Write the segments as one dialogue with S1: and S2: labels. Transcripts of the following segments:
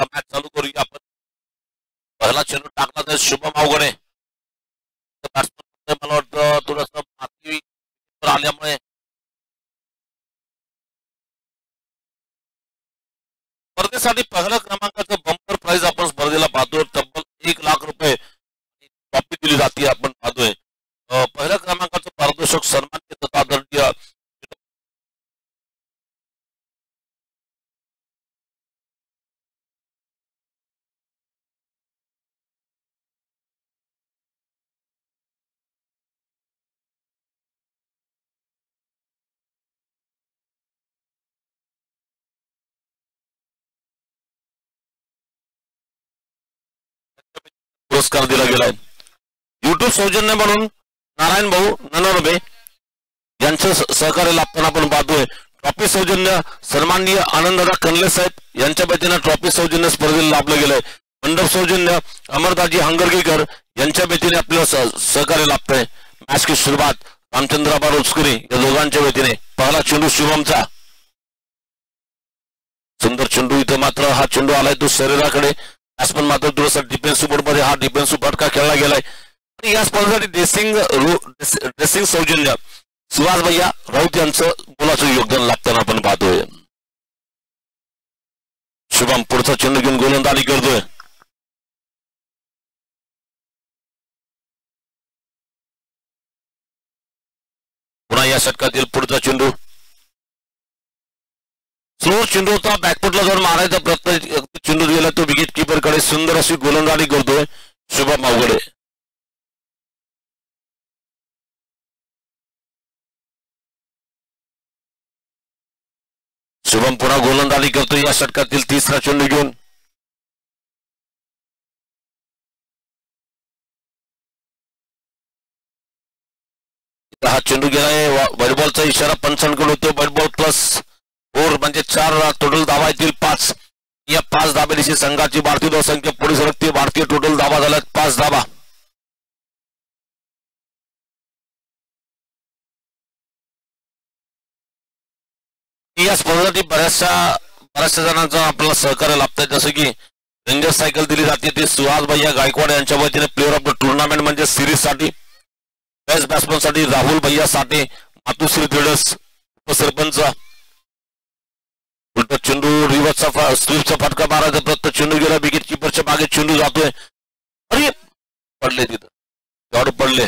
S1: Match चालू करूया आपण. पहिला चेंडू टाकला तर शुभम अवघडे मला वाटतं थोडस माती आल्यामुळे स्पर्धेसाठी पहिल्या क्रमांकाचं बंपर प्राइज आपण स्पर्धेला पाहतोय. तब्बल 1,00,000 रुपये ट्रॉफी दिली जाते. आपण पाहतोय पहिल्या क्रमांकाचं पारितोषिक सन्मानित तथा दंडीय पुरस्कार दिला गेलाय. युट्यूब सौजन्य म्हणून नारायण भाऊ ननवणे यांचं सहकार्य लाभताना आपण पाहतोय. ट्रॉफी सौजन्य सन्माननीय आनंददादा कनले साहेब यांच्या वतीने ट्रॉफी सौजन्य स्पर्धेला लाभलं गेलंय. मंडप सौजन्य अमरदाजी हंगरगीकर यांच्या वतीने आपल्याला सहकार्य लाभतंय. मॅच की सुरुवात रामचंद्राबा रोचकरी या दोघांच्या वतीने. पहिला चेंडू शुभमचा, सुंदर चेंडू. इथं मात्र हा चेंडू आलाय तो शरीराकडे. बॅट्समन मात्र थोडासा डिफेन्सिव्ह मोडमध्ये हा डिफेन्सिव्ह फटका खेळला गेलाय. आणि या स्पर्धेसाठी ड्रेसिंग सौजन्य सुहास भैया राऊत यांचं मोलाचं योगदान लागताना आपण पाहतोय. शुभम पुढचा चेंडू घेऊन गोलंदाजी करतोय. पुन्हा या षटकातील पुढचा चेंडू स्लो चेंडू होता. बॅकफुटला जाऊन मारायचा प्रयत्न चेंडू गेला तो विकेट किपर कडे. सुंदर अशी गोलंदाजी करतोय शुभम अवघडे. शुभम पुन्हा गोलंदाजी करतोय या षटकातील तिसरा चेंडू घेऊन. हा चेंडू गेलाय. व्हाईट बॉलचा इशारा पंचांकडे होतो. व्हाईट बॉल प्लस 4 म्हणजे 4 टोटल धावा येतील 5. या 5 धाब्याची संघाची भारतीय धावसंख्या पुढे सरकते. भारतीय टोटल धावा झाल्यात 5 धावा. या स्पर्धेसाठी बऱ्याचशा जणांचा आपल्याला सहकार्य लाभतंय. जसं की रेंजर सायकल दिली जाते ते सुहास भैया गायकवाड यांच्या वतीने. प्लेअर ऑफ द टुर्नामेंट म्हणजे सिरीज साठी बेस्ट बॅट्समन साठी राहुल भैया साठे मातुश्री ट्रेडर्स उपसरपंच. उलट चेंडू रिव्हर्सचा स्वीपचा फटका मारायचा प्रयत्न चेंडू गेला विकेट किपरच्या मागे चेंडू जातोय. अरे पडले तिथं जॉड पडले.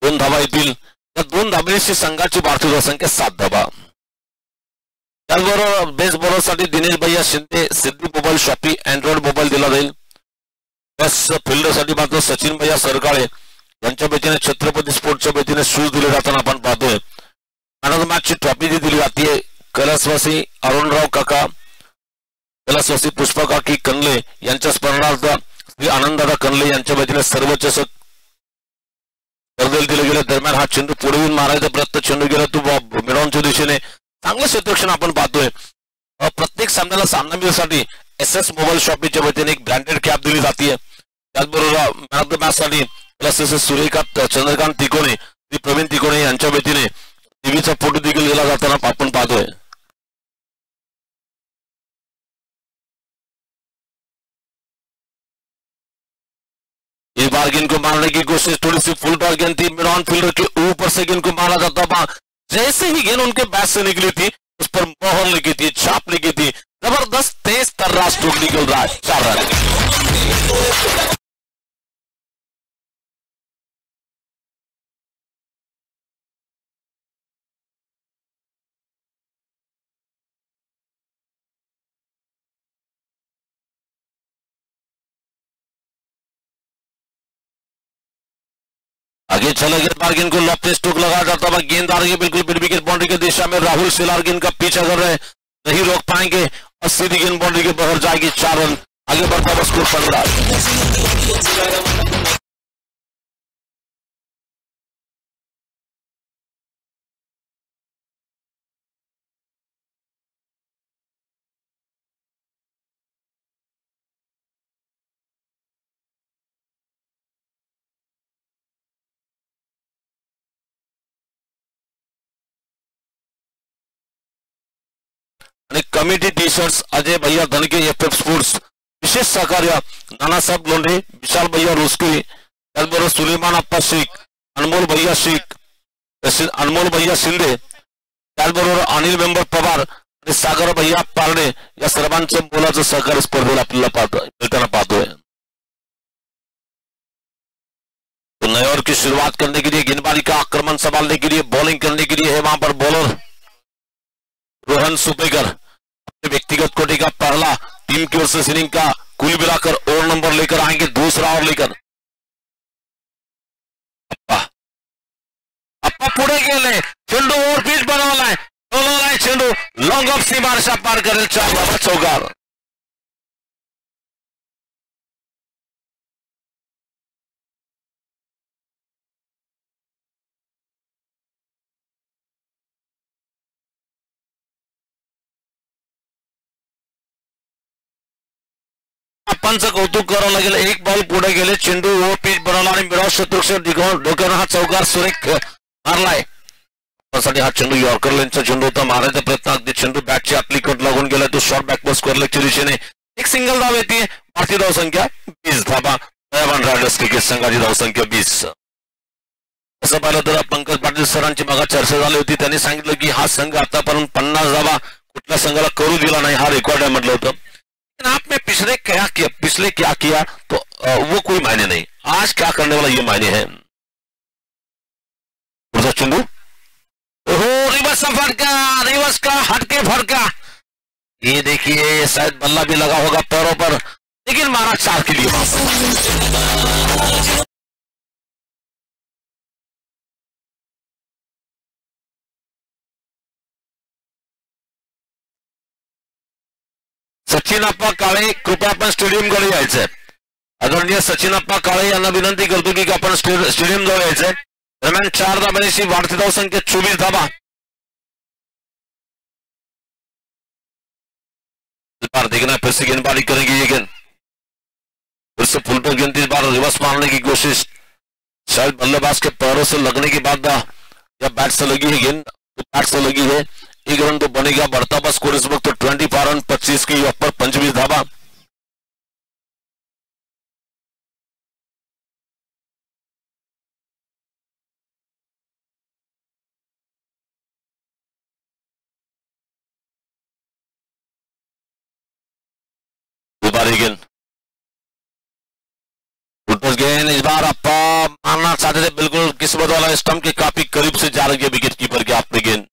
S1: 2 धावा येतील. या 2 धाब्याची संघाची भारतीय धावसंख्या 7 धावा. त्याचबरोबर बेस्ट बॉलर साठी दिनेश भैया शिंदे सिद्धी मोबाईल शॉपी अँड्रॉइड मोबाईल दिला जाईल. बेस्ट फिल्डर साठी मात्र सचिन भैया सरकाळे यांच्या वतीने छत्रपती स्पोर्टच्या वतीने शूज दिले जाताना आपण पाहतोय. मॅन ऑफ द मॅचची ट्रॉफी जी दिली जाते कैलासवासी अरुणराव काका कैलासवासी पुष्पा काकी कनले यांच्या स्मरणार्थ श्री आनंददादा कनले यांच्या वतीने सर्व चषक स्पर्धेला दिले गेले. दरम्यान हा चेंडू पुढे येऊन मारायचा प्रयत्न चेंडू गेला तो मिडॉनच्या दिशेने. चांगलं क्षेत्ररक्षण आपण पाहतोय. प्रत्येक सामन्याला सामना मिळण्यासाठी SS मोबाईल शॉपीच्या वतीने एक ब्रँडेड कॅप दिली जाते. त्याचबरोबर मॅन ऑफ द मॅच साठी सुरेखात चंद्रकांत तिकोणे प्रवीण तिकोणे यांच्या वतीने टीव्हीचा फोटो देखील दिला जाताना आपण पाहतोय. इस बार गेंद को मारने की कोशिश थोड़ी सी फुल टॉस गेंद थी. मिडॉन फील्डर के ऊपर से गेंद को मारा जाता था. जैसे ही गेंद उनके बैट से निकली थी उस पर मोहर लिखी थी, छाप लिखी थी. जबरदस्त तेज तर्रार स्ट्रोक निकल रहा है. 4 रन. आगे चला गया बार गेंद को लॉफ्ट स्ट्रोक लगाया जाता है. गेंद आ रही है बिल्कुल मिड विकेट बाउंड्री की दिशा में. राहुल सिलार गेंद का पीछा कर रहे हैं, नहीं रोक पाएंगे और सीधी गेंद बाउंड्री के बाहर जाएगी. 4 रन. आगे बढ़ता हुआ स्कोर 15. आणि कमिटी टी शर्ट्स अजय भैया धनके एफ स्पोर्ट्स, विशेष सहकार्य नानासाहेब लोंढे, विशाल भैया रुस्कुरी, त्याचबरोबर सुलेमान अप्पा शेख, अनमोल भैया शेख, अनमोल भैया शिंदे, त्याचबरोबर अनिल मेंबर पवार आणि सागर भैया पारडे या सर्वांचं मोलाचं सहकार्य स्पर्धेला आपल्याला मिळताना पाहतोय। तो नए ओवर की शुरुआत करने के लिए गेंदबाजी का आक्रमण संभालने के लिए बॉलिंग करने के लिए है वहां पर बॉलर रोहन सुपेकर, अपने व्यक्तिगत कोटि का पहला टीम की ओर से इनिंग का कुल मिलाकर ओवर नंबर लेकर आएंगे, दूसरा ओवर लेकर अप्पा पुढे गेले, चेंडू ओव्हर पिच बनवलाय, बोलवलाय चेंडू लॉंग ऑफ सीमारेषा पार करेल, 4 धावा चौकार। अप्पांचं कौतुक करावं लागेल, एक बॉल पुढे गेले, चेंडू ओव्हर पिच बनवला आणि मिराज शत्रुघ्न डोक्यानं हा चौकार सुरेख मारलाय। साठी हा चेंडू यॉर्कर लेनचा चेंडू होता, मारायचा प्रयत्न अगदी चेंडू बॅटची आतली कट लागून गेला, तो शॉर्ट बॅकवर स्क्वेअर लेगच्या दिशेने एक सिंगल धाव येते, भारतीय धावसंख्या 20 धावा, दयावान रायडर्स क्रिकेट संघाची धावसंख्या 20। असं पाहिलं तर पंकज पाटील सरांची मगा चर्चा झाली होती, त्यांनी सांगितलं की हा संघ आतापर्यंत 50 धावा कुठल्या संघाला करू दिला नाही, हा रेकॉर्ड आहे म्हटलं होतं। आपने पिछले क्या किया तो वो कोई मायने नहीं, आज क्या करने वाला ये मायने है। चेंडू ओहो रिवर्स फटका, रिवर्स का हटके फटका, ये देखिए शायद बल्ला भी लगा होगा पैरों पर, लेकिन मारा 4 के लिए। सचिनप्पा काळे कृपया आपण स्टेडियमकडे यायचंय, आदरणीय सचिनप्पा काळे यांना विनंती करतो की आपण स्टेडियम जवळ यायचंय। दरम्यान 4 धाबांची वाढती धावसंख्या 24 धाबा। देखना फिर से गेंदबाजी करेंगे, ये गेंद फिर से फुल पर गेंद, इस बार रिवर्स मारने की कोशिश, शायद बल्लेबाज के पैरों से लगने के बाद या बैट से लगी है गेंद, बैट से लगी है, एक रन तो बनेगा, बढ़ता बस स्कोर इस वक्त तो 24 रन 25 की ऊपर 25 धावा। गेंद गेंद इस बार अप्पा मारना चाहते थे, बिल्कुल किस्मत वाला स्टंप के काफी करीब से जा रही है विकेट कीपर के हाथ में गेंद।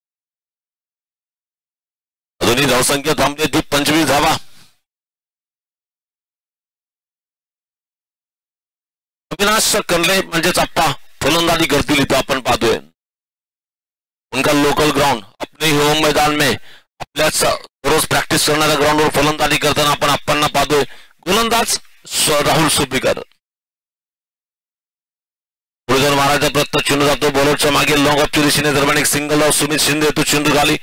S1: दोन्ही धावसंख्या थांबली ती 25 धावा। अविनाश कर्ले म्हणजेच अप्पा फलंदाजी करतील इथं आपण पाहतोय, उनका लोकल ग्राउंड अपने ही होम मैदान में आपल्याच रोज प्रॅक्टिस करणाऱ्या ग्राउंडवर फलंदाजी करताना आपण अप्पांना पाहतोय। गोलंदाज राहुल सुपेकर पुढे जाऊन मारायचा प्रयत्न, चेंडू जातो बॉलरच्या मागे लॉंग ऑफच्या दिशेने, दरम्यान एक सिंगल धाव सुमित शिंदे, तो चेंडू खाली,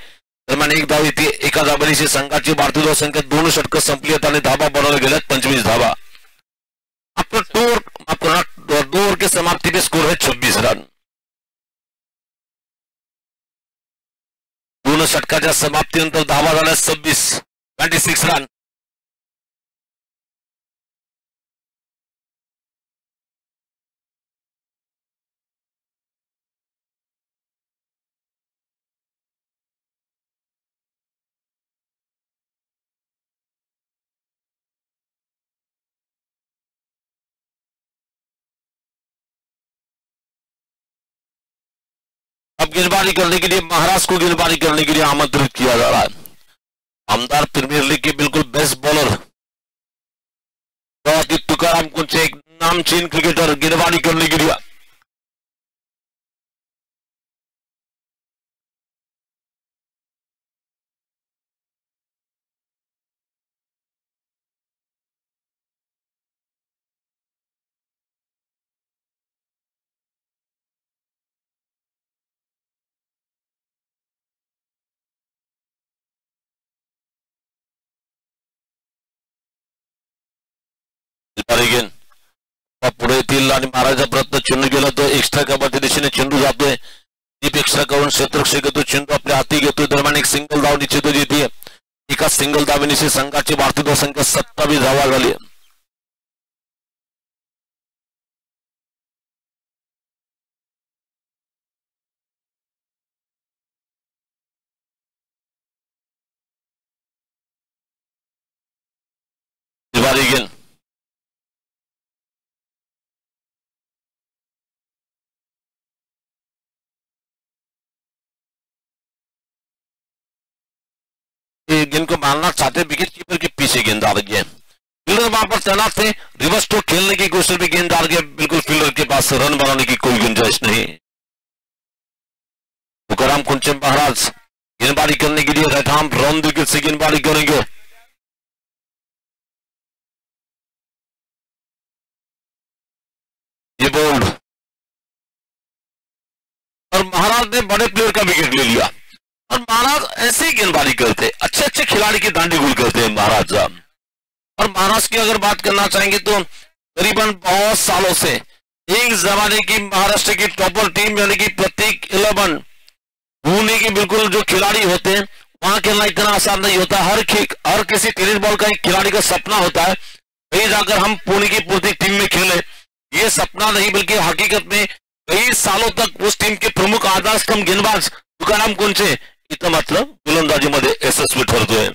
S1: दरम्यान एक धाव येते, एका धाबेची संघाची भारतीय धावसंख्या 2 षटकं संपली आहेत आणि धाबा बनवल्या गेल्यात 25 धाबा। आपलं 2 ओवर के समाप्ति पे स्कोर है 26 रन। 2 षटकाच्या समाप्तीनंतर धावा झाल्या 26 रन। अब गेंदबाजी करने के लिए महाराष्ट्र को गेंदबाजी करने के लिए आमंत्रित किया जा रहा है। आमदार प्रीमियर लीग के बिल्कुल बेस्ट बॉलर तुकाराम कुंचे, एक नामचीन क्रिकेटर, गेंदबाजी करने के लिए पुढे येतील आणि मारायचा प्रयत्न, चेंडू गेला तो एक्स्ट्रा कव्हरच्या दिशेने चेंडू जातोय, डीप एक्स्ट्रा करून क्षेत्ररक्षक तो चेंडू आपल्या हाती घेतोय, दरम्यान एक सिंगल धाव निश्चितच येते, एका सिंगल धावेनिशी संघाची भारतीय धावसंख्या 27 धावा झाली. गेंद गेंद को मारना चाहते विकेट कीपर के पीछे गेंददार गए. फील्डर वहां पर तैनात थे. रिवर्स तो खेलने की कोशिश भी गेंददार के बिल्कुल फील्डर के पास रन बनाने की कोई गुंजाइश नहीं. तुकाराम कुंचे महाराज गेंदबाजी करने के लिए राइट आर्म राउंड विकेट से गेंदबाजी करेंगे. ये बोल्ड और महाराज ने बड़े प्लेयर का विकेट ले लिया. और महाराज ऐसे ही गेंदबाजी करते, अच्छे अच्छे खिलाड़ी की दांडी गुल करते हैं महाराज. और महाराज की अगर बात करना चाहेंगे तो करीबन बहुत सालों से एक जमाने की महाराष्ट्र की टॉपर टीम यानी कि प्रतीक 11 पुणे के बिल्कुल जो खिलाड़ी होते हैं वहां खेलना इतना आसान नहीं होता. हर किसी टेनिस बॉल का एक खिलाड़ी का सपना होता है कहीं जाकर हम पुणे की पूरी टीम में खेले. ये सपना नहीं बल्कि हकीकत में कई सालों तक उस टीम के प्रमुख आधार स्तंभ गेंदबाज तुकाराम कुंचे इथं मात्र गोलंदाजीमध्ये यशस्वी ठरतोय.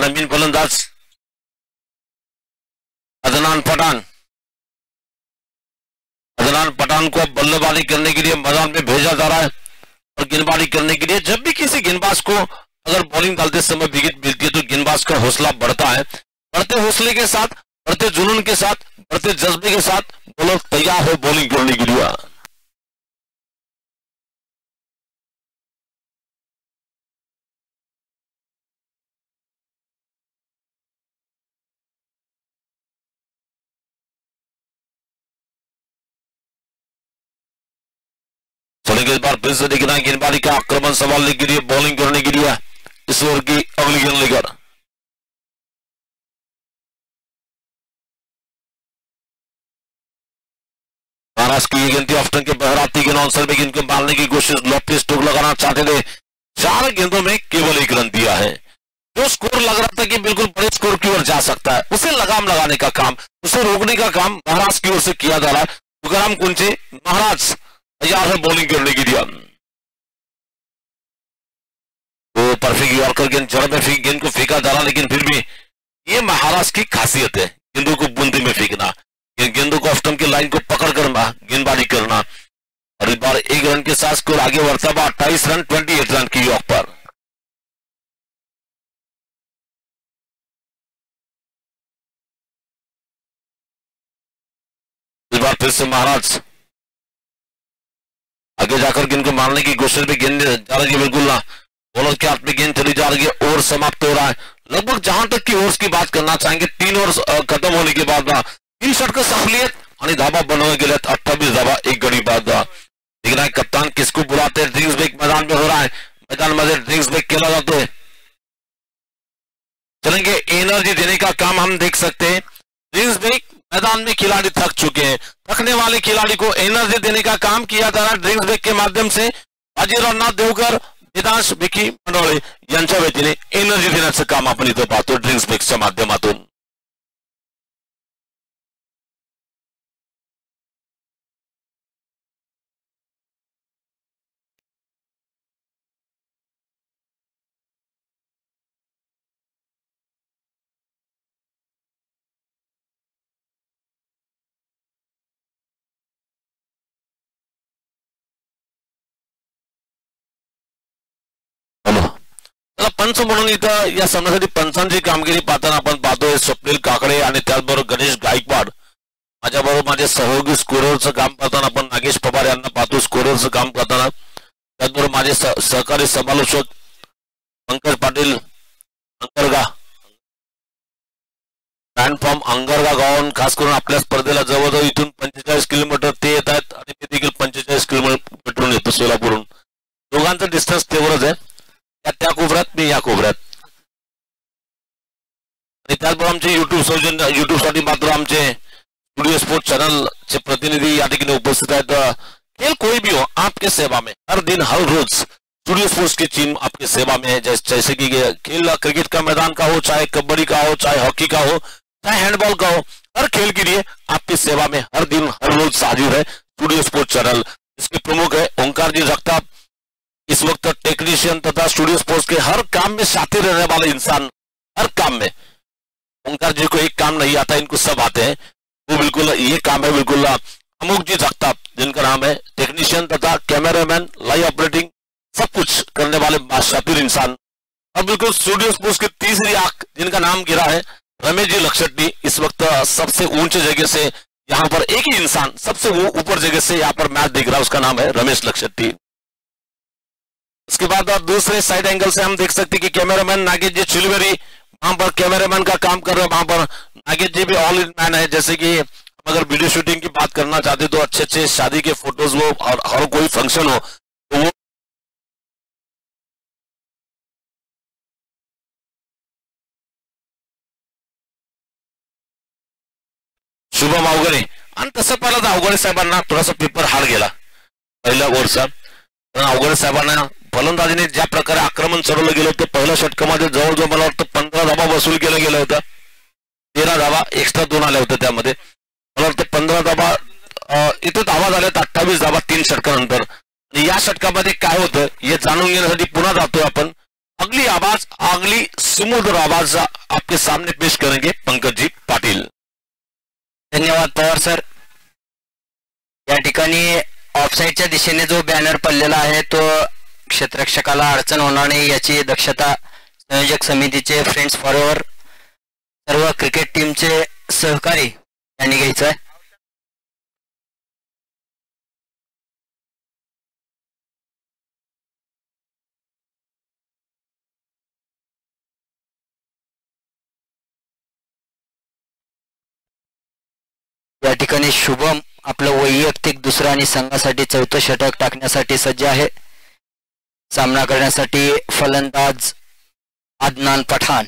S1: नवीन गोलंदाज अदनान पठान को बल्लेबाजी करने के लिए मैदान में भेजा जा रहा है. और गेंदबाजी करने के लिए जब भी किसी गेंदबाज को अगर बॉलिंग डालते समय विकेट मिलती है तो गेंदबाज का हौसला बढ़ता है. बढ़ते हौसले के साथ, बढ़ते जुनून के साथ, बढ़ते जज्बे के साथ बॉलर तैयार है बॉलिंग करने के लिए. इस बार फिर से देखना गेंदबाजी का आक्रमण संभालने के लिए बॉलिंग करने के लिए इस ओवर की अगली गेंद लेकर महाराष्ट्र की गेंद थी. ऑफ्टन के बहराती गेंद आंसर में गेंद को मारने की कोशिश लॉफ्टी स्ट्रोक लगाना चाहते थे. 4 गेंदों में केवल 1 रन दिया है. जो स्कोर लग रहा था कि बिल्कुल बड़े स्कोर की ओर जा सकता है उसे लगाम लगाने का काम, उसे रोकने का काम महाराष्ट्र की ओर से किया जा रहा है. तुकाराम कुंचे महाराज तैयार है बॉलिंग करने के लिए. तो परफेक्ट यॉर्कर गेंद जड़ में गेंद को फेंका जा रहा, लेकिन फिर भी ये महाराष्ट्र की खासियत है गेंदों को बूंदे में फेंकना, गेंदों को ऑफ स्टंप की लाइन को पकड़ कर गेंदबाजी करना. और इस बार 1 रन के साथ स्कोर आगे बढ़ता है 28 रन 28 रन की यॉर्क पर. इस बार फिर से महाराज आगे जाकर गेंद को मारने की कोशिश में गेंद जा रही है बिल्कुल ना. बॉलर के हाथ में गेंद चली जा रही है. ओवर समाप्त हो रहा है. लगभग जहां तक की ओवर्स की बात करना चाहेंगे 3 ओवर खत्म होने के बाद 3 षटक सफलियत आणि धाबा बनवणे गेलेत 28 धाबा 1 गडी बाद. देखना है कप्तान किसको बुलाते हैं. ड्रिंक्स ब्रेक मैदान में हो रहा है. मैदान में ड्रिंक्स ब्रेक खेला जाता है. चलेंगे एनर्जी देने का काम हम देख सकते हैं. ड्रिंक्स ब्रेक मैदान में खिलाड़ी थक चुके हैं. थकने वाले खिलाड़ी को एनर्जी देने का काम किया जा रहा है ड्रिंक्स ब्रेक के माध्यम से. बाजीराव देवकर, वेदांश विकी मंडोळे यांच्या वतीने एनर्जी देण्याचं काम आपण इथं पाहतो ड्रिंक्स ब्रेकच्या माध्यमातून. पंच म्हणून इथं या सामन्यासाठी पंचांची कामगिरी पाहताना आपण पाहतोय स्वप्नील काकडे आणि त्याचबरोबर गणेश गायकवाड. माझ्याबरोबर माझे सहयोगी स्कोररचं काम करताना आपण नागेश पवार यांना पाहतो स्कोररचं काम करताना. त्याचबरोबर माझे सहकारी समालोचक पंकज पाटील अंगरगा फॉर्म अंगरगा गावून खास करून आपल्या स्पर्धेला जवळजवळ इथून 45 किलोमीटर ते येत आहेत आणि ते देखील 45 किलोमीटरवरून येतो सोलापूरहून. दोघांचं डिस्टन्स तेवढंच आहे. त्या कोपऱ्यात मी या कोपऱ्यात. आणि त्याचबरोबर आमचे युट्यूब साठी मात्र आमचे स्टुडियो स्पोर्ट्स चैनल चे प्रतिनिधी या ठिकाणी उपस्थित आहेत. खेल कोई भी हो आपके सेवा में, हर दिन हर रोज स्टूडियो स्पोर्ट्स की टीम आपकी सेवा में है. जैसे कि खेल क्रिकेट का मैदान का हो, चाहे कबड्डी का हो, चाहे हॉकी का हो, चाहे हैंडबॉल का हो, हर खेल के लिए आपकी सेवा में हर दिन हर रोज हाजिर है स्टूडियो स्पोर्ट्स चैनल. इसके प्रमुख है ओंकार जी जगताप, इस वक्त टेक्नीशियन तथा स्टूडियो स्पोर्ट्स के हर काम में साथी रहने वाले इंसान. हर काम में ओंकार जी को एक काम नहीं आता, इनको सब आते हैं. वो बिल्कुल ये काम है बिल्कुल अमुक जी जगताप, जिनका नाम है टेक्नीशियन तथा कैमरामैन, लाइव ऑपरेटिंग, सब कुछ करने वाले शातिर इंसान. अब बिल्कुल स्टूडियो स्पोर्ट्स की तीसरी आंख, जिनका नाम गिरा है रमेश जी लक्षट्टी. इस वक्त सबसे ऊंचे जगह से यहाँ पर एक ही इंसान सबसे ऊपर जगह से यहाँ पर मैच देख रहा है, उसका नाम है रमेश लक्षट्टी. उसके बाद दूसरे साइड एंगल से हम देख सकते हैं कि कैमरामैन नागेश जी चिलवेरी वहां पर कैमरामैन का काम कर रहे हैं. वहां पर नागेश जी भी ऑल इन मैन है. जैसे कि अगर वीडियो शूटिंग की बात करना चाहते तो अच्छे अच्छे शादी के फोटोज वो और हर कोई फंक्शन हो तो वो शुभम अवघडे. आणि तसं पाहिलं तर अवघडे साहेबांना थोडासा पेपर हार्ड गेला पहिल्या ओव्हरचा. अवघडे साहेबांना फलंदाजीने ज्या प्रकारे आक्रमण चढवलं गेलं होतं पहिल्या षटकामध्ये जवळजवळ मला वाटतं 15 धाबा वसूल केलं गेलं होतं. 13 धाबा एक्स्ट्रा 2 आल्या होत्या. त्यामध्ये मला वाटतं 15 धाबा इथे धावा झाल्यात, 28 धाबा 3 षटकानंतर. या षटकामध्ये काय होतं हे जाणून घेण्यासाठी पुन्हा जातोय आपण. अगली सुमधुर आवाज आपके सामने पेश करेंगे पंकज जी पाटील.
S2: धन्यवाद पवार सर. या ठिकाणी ऑफसाईडच्या दिशेने जो बॅनर पडलेला आहे तो क्षेत्ररक्षकाला अडचण होणार नाही याची दक्षता संयोजक समितीचे फ्रेंड्स फॉरएव्हर सर्व क्रिकेट टीमचे सहकारी यांनी घ्यायचं आहे. या ठिकाणी शुभम आपलं वैयक्तिक दुसरं आणि संघासाठी चौथं षटक टाकण्यासाठी सज्ज आहे. सामना करण्यासाठी फलंदाज अदनान पठाण.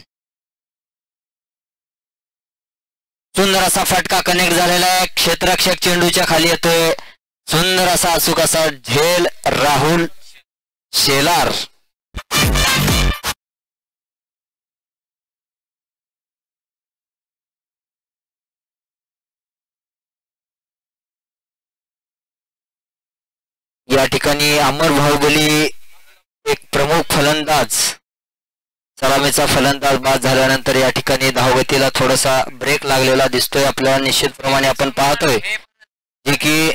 S2: सुंदर असा फटका कनेक्ट झालेला आहे. क्षेत्ररक्षक चेंडूच्या खाली येतोय. सुंदर असा अचूक असा झेल राहुल शेलार. या ठिकाणी अमर बाहुबली एक प्रमुख फलंदाज सलामीचा फलंदाज बाद झाल्यानंतर या ठिकाणी धावगतीला थोडासा ब्रेक लागलेला दिसतोय आपल्याला. निश्चितप्रमाणे आपण पाहतोय जे की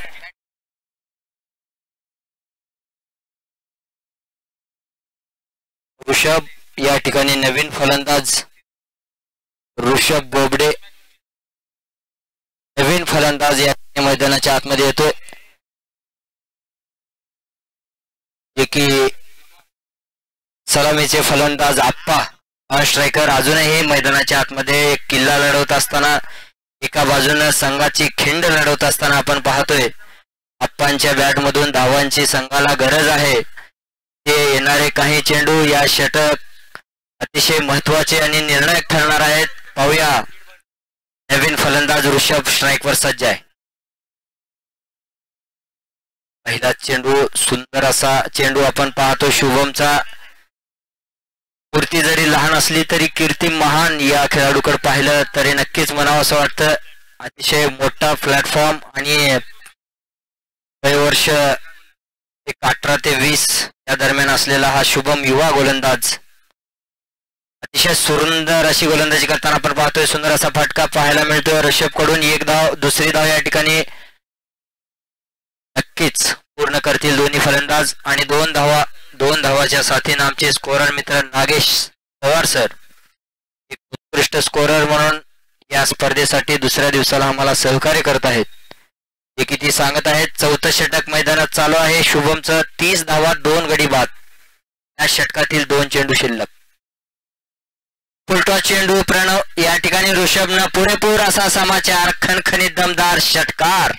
S2: ऋषभ या ठिकाणी नवीन फलंदाज ऋषभ बोबडे नवीन फलंदाज या मैदानाच्या आतमध्ये येतोय. जे की सलामीचे फलंदाज आप्पा स्ट्रायकर अजूनही मैदानाच्या आतमध्ये एक किल्ला लढवत असताना एका बाजूने संघाची खिंड लढवत असताना आपण पाहतोय. आप्पांच्या बॅट मधून धावांची संघाला गरज आहे. ते येणारे काही चेंडू या षटक अतिशय महत्वाचे आणि निर्णायक ठरणार आहेत. पाहूया नवीन फलंदाज ऋषभ स्ट्राईकवर सज्ज आहे. पहिला चेंडू सुंदर असा चेंडू आपण पाहतो शुभमचा. मूर्ती जरी लहान असली तरी कीर्ती महान या खेळाडूकडे पाहिलं तरी नक्कीच म्हणावं असं वाटतं. अतिशय मोठा प्लॅटफॉर्म आणि वर्ष 18 ते 20 या दरम्यान असलेला हा शुभम युवा गोलंदाज अतिशय सुंदर अशी गोलंदाजी करताना आपण पाहतोय. सुंदर असा फटका पाहायला मिळतोय ऋषभ कडून. एक धाव दुसरी धाव या ठिकाणी नक्कीच पूर्ण करतील दोन्ही फलंदाज आणि 2 धावाच्या साथीने आमचे स्कोरर मित्र नागेश पवार सर एक उत्कृष्ट स्कोरर म्हणून या स्पर्धेसाठी दुसऱ्या दिवसाला आम्हाला सहकार्य करत आहेत. जे किती सांगत आहेत. चौथं षटक मैदानात चालू आहे. शुभमचं 30 धावा 2 गडी बाद. या षटकातील 2 चेंडू शिल्लक. फुलटॉस चेंडू प्रणव या ठिकाणी ऋषभनं पुरेपूर असा समाचार खणखणीत दमदार षटकार.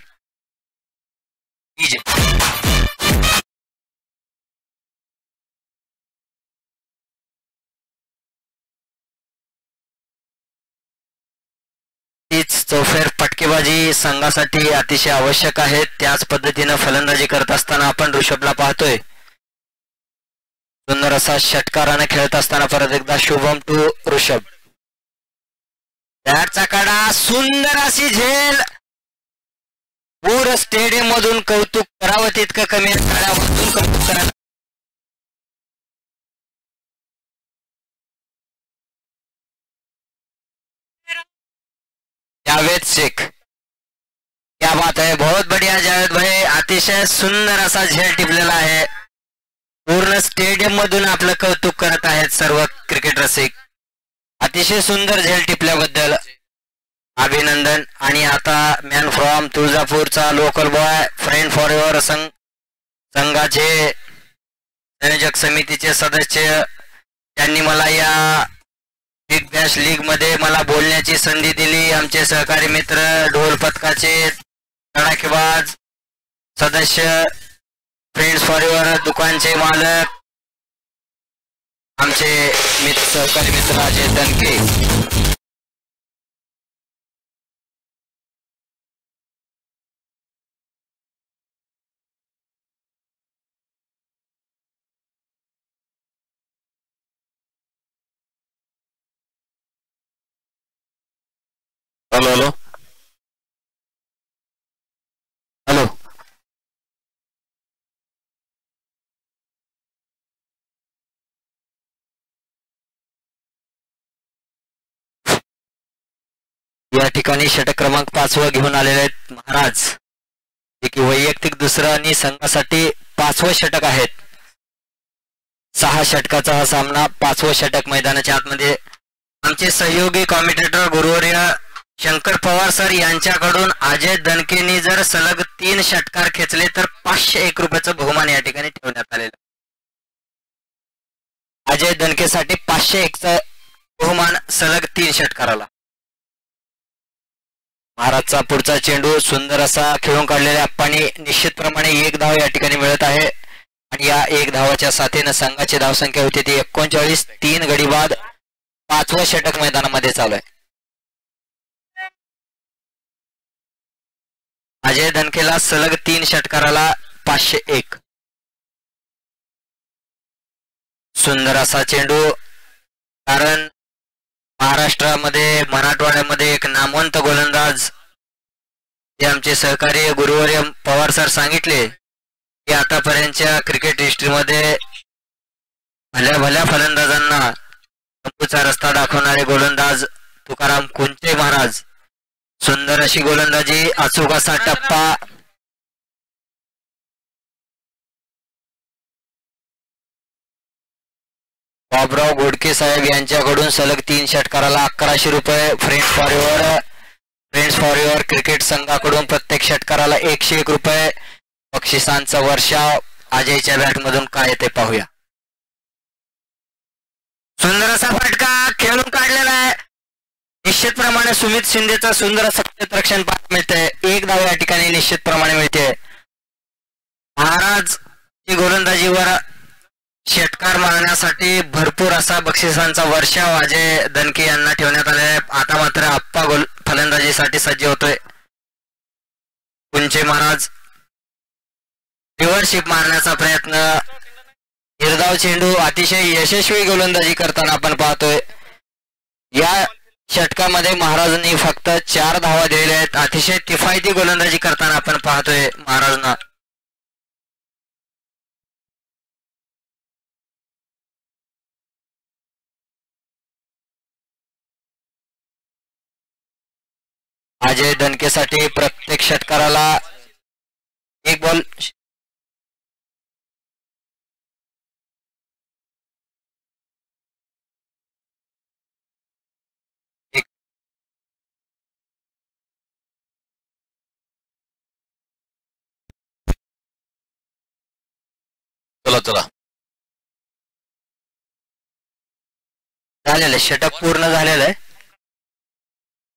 S2: चौफेर फटकेबाजी संघासाठी अतिशय आवश्यक आहे. त्याच पद्धतीनं फलंदाजी करत असताना आपण ऋषभला पाहतोय. सुंदर असा षटकाराने खेळत असताना परत एकदा शुभम टू ऋषभ. बॅटचा कडा, सुंदर अशी झेल. पूर्ण स्टेडियम मधून कौतुक करावं तितकं कमी, खेळामधून कौतुक करा. जावेद शेख, क्या बात है, बहुत बढ़िया जावेद भाई. अतिशय सुंदर असा झेल टिपलेला आहे. पूर्ण स्टेडियम मधून आपलं कौतुक करत आहेत सर्व क्रिकेट रसिक. अतिशय सुंदर झेल टिपल्याबद्दल अभिनंदन. आणि आता मॅन फ्रॉम तुळजापूरचा local boy, friend for ever संघाचे संयोजक समितीचे सदस्य, त्यांनी मला या बिग बॅश लीग मध्ये मला बोलण्याची संधी दिली. आमचे सहकारी मित्र, ढोल पथकाचे तडाखेबाज सदस्य, फ्रेंड्स फॉर एव्हर दुकानचे मालक, आमचे सहकारी मित्र Ajay Danke.
S1: Hello hello
S2: hello. या ठिकाणी षटक क्रमांक 5 घेऊन आलेले आहेत महाराज, जे की वैयक्तिक दुसरं आणि संघासाठी 5वं षटक आहेत. 6 षटकाचा हा सामना, 5वं षटक मैदानाच्या आतमध्ये. आमचे सहयोगी कॉमेंटेटर गुरुवर्य शंकर पवार सर यांच्याकडून अजय दणकेंनी जर सलग 3 षटकार खेचले तर 501 रुपयाचं बहुमान या ठिकाणी ठेवण्यात आलेलं. अजय दणकेसाठी 501चं बहुमान सलग 3 षटकाराला. महाराजचा पुढचा चेंडू सुंदर असा खेळून काढलेल्या अप्पांनी निश्चितप्रमाणे 1 धाव या ठिकाणी मिळत आहे. आणि या 1 धावाच्या साथीनं संघाची धावसंख्या होती ती 39. 3 गडी बाद 5वं षटक मैदानामध्ये चालू आहे. अजय दणकेला सलग 3 षटकाराला 501. सुंदर असा चेंडू, कारण महाराष्ट्रामध्ये मराठवाड्यामध्ये एक नामवंत गोलंदाज, जे आमचे सहकारी गुरुवर्य पवार सर सांगितले की आतापर्यंतच्या क्रिकेट हिस्ट्रीमध्ये भल्या भल्या फलंदाजांना चंपूचा रस्ता दाखवणारे गोलंदाज तुकाराम कुंचे महाराज. सुंदर अशी गोलंदाजी, अचूक असा टप्पा. बाबराव गोडके साहेब यांच्याकडून सलग 3 षटकाराला 1100 रुपये. फ्रेंड्स फॉर एव्हर क्रिकेट संघाकडून प्रत्येक षटकाराला 101 रुपये. बक्षिसांचा वर्षाव अजयच्या बॅटमधून काय येते पाहूया. सुंदर असा फटका खेळून काढलेला आहे. निश्चितप्रमाणे सुमित शिंदेचा सुंदर असं क्षेत्ररक्षण पाहायला मिळते. 1 धाव या ठिकाणी निश्चितप्रमाणे मिळते. महाराज गोलंदाजीवर षटकार मारण्यासाठी भरपूर असा बक्षिसांचा वर्षाव अजय दणके यांना ठेवण्यात आले आहे. आता मात्र आप्पा फलंदाजीसाठी सज्ज होतोय. कुंचे महाराज रिव्हर्शिप मारण्याचा प्रयत्न, निर्धाव चेंडू, अतिशय यशस्वी गोलंदाजी करताना आपण पाहतोय. या षटकामध्ये महाराजांनी फक्त 4 धावा दिलेल्या आहेत. अतिशय किफायती गोलंदाजी करताना आपण पाहतोय महाराजांना. अजय दणकेसाठी प्रत्येक षटकाराला 1 बॉल.
S1: चला
S2: झालेलं षटक पूर्ण झालेलं आहे.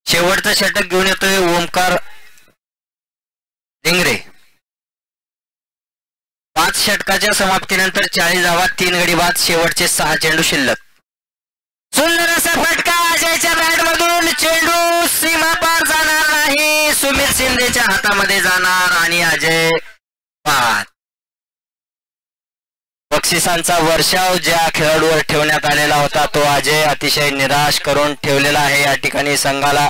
S2: शेवटचं षटक घेऊन येतोय ओमकार डिंगरे. 5 षटकाच्या समाप्तीनंतर 40 धावा, 3 गडी बाद, शेवटचे 6 चेंडू शिल्लक. सुंदर असा फटका अजयच्या बॅट मधून चेंडू सीमा पार जाणार नाही, सुमित शिंदेच्या हातामध्ये जाणार आणि अजय बाद. बक्षिसांचा वर्षाव ज्या खेळाडूवर ठेवण्यात आलेला होता तो अजय अतिशय निराश करून ठेवलेला आहे या ठिकाणी संघाला.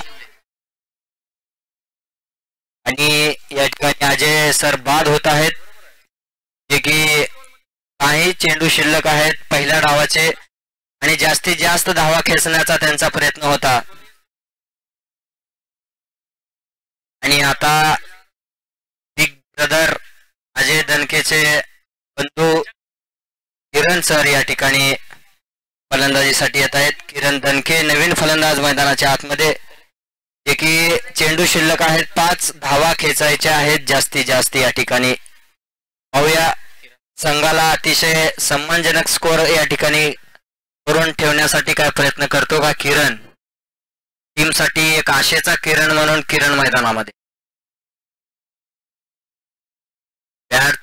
S2: आणि या ठिकाणी अजय सर बाद होत आहेत, जे की काही चेंडू शिल्लक आहेत पहिल्या डावाचे आणि जास्तीत जास्त धावा खेचण्याचा त्यांचा प्रयत्न होता. आणि आता बिग ब्रदर अजय दणकेचे बंधू किरण सर या ठिकाणी फलंदाजीसाठी येत आहेत. किरण दणके नवीन फलंदाज मैदानाच्या आतमध्ये, जे की चेंडू शिल्लक आहेत, 5 धावा खेचायच्या आहेत जास्तीत जास्त या ठिकाणी. पाहूया संघाला अतिशय सम्मानजनक स्कोर या ठिकाणी करून ठेवण्यासाठी काय प्रयत्न करतो का किरण. टीमसाठी एक आशेचा किरण म्हणून किरण मैदानामध्ये. बॅट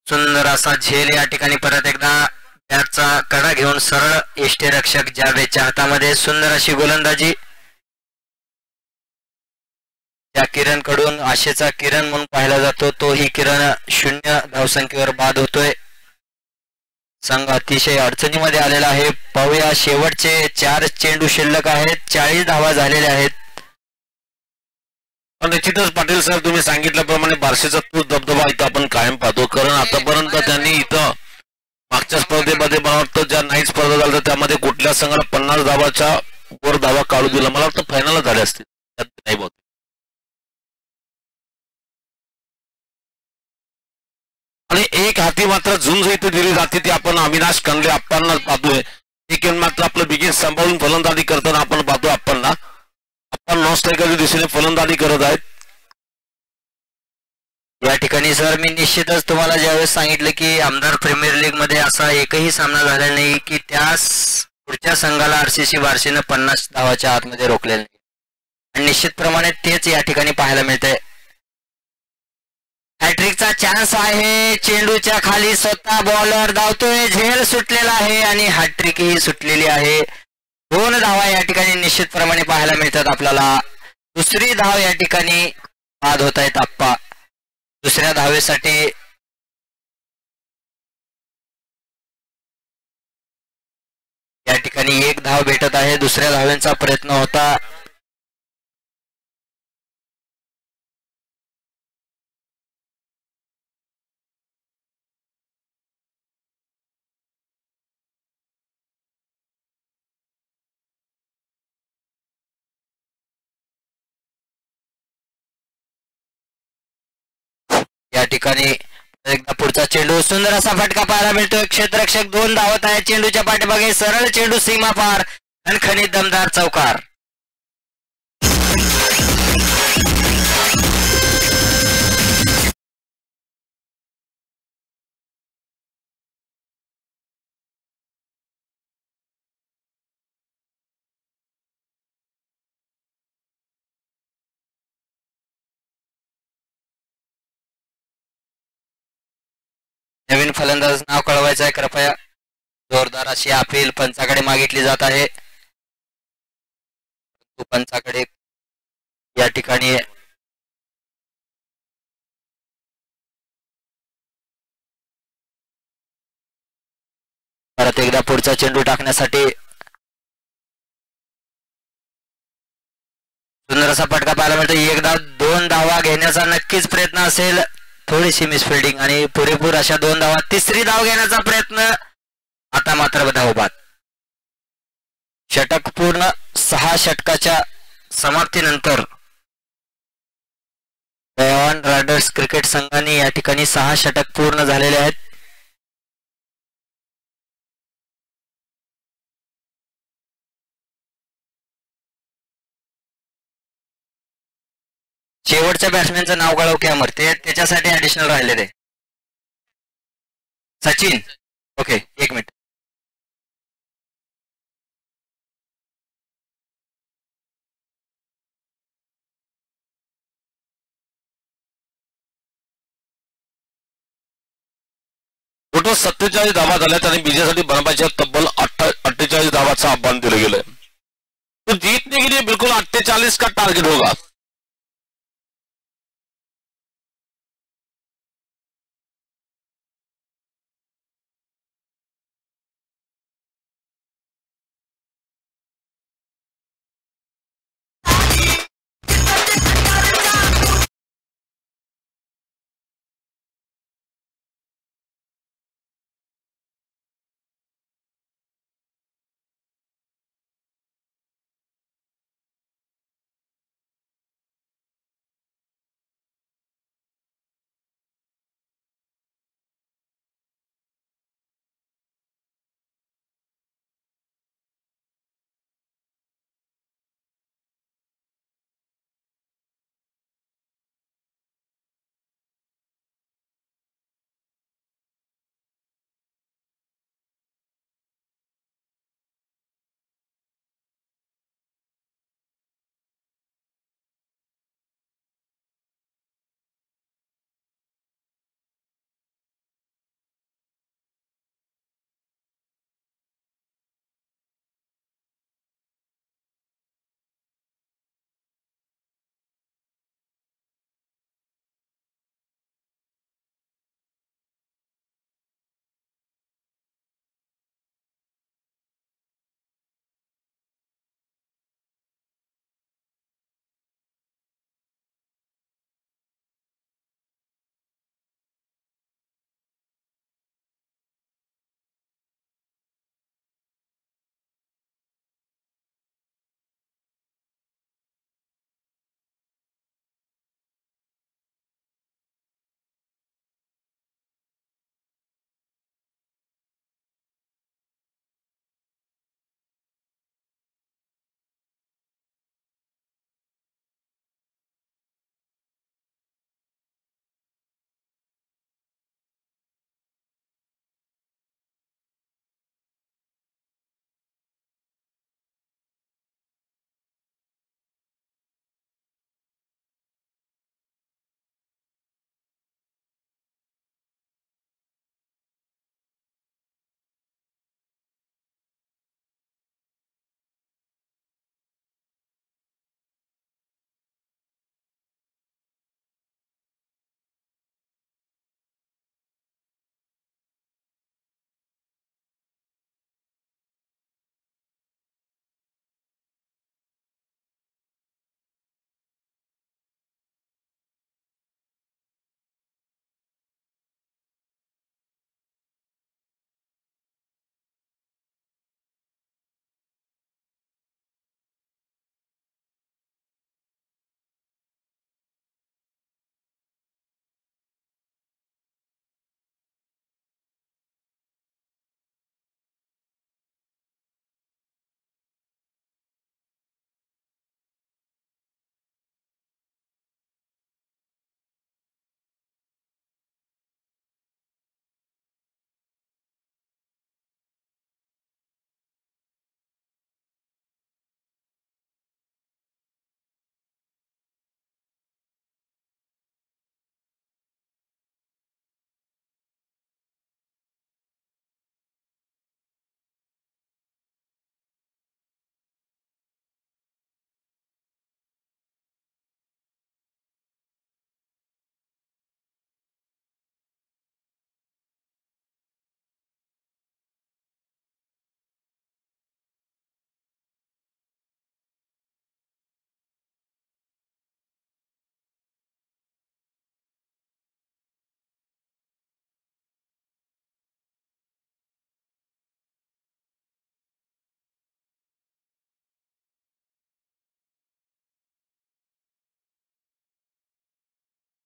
S2: सुंदर असा झेल या ठिकाणी, परत एकदा बॅटचा कडा घेऊन सरळ यष्टीरक्षक जावेदच्या हातामध्ये. सुंदर अशी गोलंदाजी त्या किरण कडून, आशेचा किरण म्हणून पाहिला जातो तोही किरण 0 धावसंख्येवर बाद होतोय. संघ अतिशय अडचणीमध्ये आलेला आहे. पाहूया शेवटचे 4 चेंडू शिल्लक आहेत, 40 धावा झालेल्या आहेत.
S1: निश्चितच पाटील सर तुम्ही सांगितल्याप्रमाणे बार्शीचा तोच दबदबा इथं आपण कायम पाहतो, कारण आतापर्यंत त्यांनी इथं मागच्या स्पर्धेमध्ये मला वाटतं ज्या नाईट स्पर्धा झाल्या त्यामध्ये कुठल्या संघाला 50 धावाच्या वर धावा काढू दिला, मला वाटतं फायनल झाले असतील नाही बहुतेक. आणि एक हाती मात्र झुंज इथे दिली जाते ती आपण अविनाश कंगले आप्पांना पाहतोय. एक मात्र आपलं बिगिन सांभाळून फलंदाजी करताना आपण पाहतो आप्पांना. आपण नॉन स्ट्रायकरच्या दिशेने फलंदाजी करत आहेत
S2: या ठिकाणी. सर मी निश्चितच तुम्हाला ज्यावेळेस सांगितलं की आमदार प्रीमियर लीग मध्ये असा एकही सामना झाला नाही की त्या पुढच्या संघाला आरसीसी बार्शीनं 50 धावाच्या आतमध्ये रोखलेलं नाही, आणि निश्चितप्रमाणे तेच या ठिकाणी पाहायला मिळतंय. हॅट्रिकचा चान्स आहे, चेंडूच्या खाली स्वतः बॉलर धावतोय, झेल सुटलेला आहे आणि हॅट्रिक ही सुटलेली आहे. 2 धावा या ठिकाणी निश्चितप्रमाणे पाहायला मिळतात आपल्याला. दुसरी धाव या ठिकाणी बाद होत आहेत आप्पा. दुसऱ्या धावेसाठी या ठिकाणी 1 धाव भेटत आहे. दुसऱ्या धावेचा प्रयत्न होता. या ठिकाणी एकदा पुढचा चेंडू, सुंदर असा फटका पाहायला मिळतोय. क्षेत्ररक्षक 2 धावत आहे. चेंडूच्या पाठीमागे सरळ चेंडू सीमा पार, खणखणीत दमदार चौकार. नवीन फलंदाज नाव कळवायचं आहे कृपया. जोरदार अशी अपील पंचाकडे मागितली जात आहे. पंचाकडे या ठिकाणी परत एकदा पुढचा चेंडू टाकण्यासाठी सुंदर असा फटका पाहायला मिळतो. 1 धाव 2 धावा घेण्याचा नक्कीच प्रयत्न असेल. थोडीशी मिसफिल्डिंग आणि पुरेपूर अशा 2 धावा. तिसरी धाव घेण्याचा प्रयत्न, आता मात्र धाव बाद. षटक पूर्ण. 6 षटकाच्या समाप्तीनंतर दयावान रायडर्स क्रिकेट संघाने या ठिकाणी 6 षटक पूर्ण झालेले आहेत. शेवटच्या बॅट्समॅनचं नाव कळव की अमर, ते त्याच्यासाठी ऍडिशनल राहिलेले. Sachin, okay 1 minute.
S1: टोटल 47 धावा झाल्यात आणि विजयासाठी बनवायच्या तब्बल 48 धावाचं आव्हान दिलं गेलंय. तो जीतने के लिए बिल्कुल 48 का टारगेट होगा।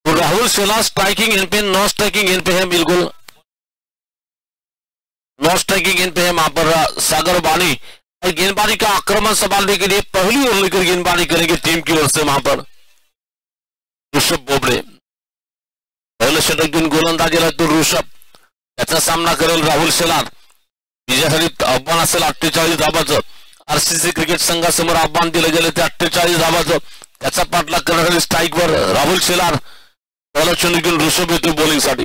S1: तो राहुल शेलार स्ट्राइकिंग एंड पे, नॉन स्ट्राइकिंग एंड पे है, बिल्कुल नॉन स्ट्राइकिंग एंड पे है वहां पर सागर बानी। और गेंदबाजी का आक्रमण संभालने के लिए पहली ओवर लेकर गेंदबाजी करेंगे टीम की ओर से वहां पर ऋषभ बोबडे। पहिले षटक घेऊन गोलंदाजीला तो ऋषभ, त्याचा सामना करेल राहुल शेलार। विजयासाठी आव्हान असेल 48 धाबाचं। आरसीसी क्रिकेट संघासमोर आव्हान दिलं गेलं ते 48 धाबाचं। त्याचा पाठलाग करण्यासाठी स्ट्राईकवर राहुल शेलार। पहिला चेंडू घेऊन ऋषभ येतो बॉलिंगसाठी।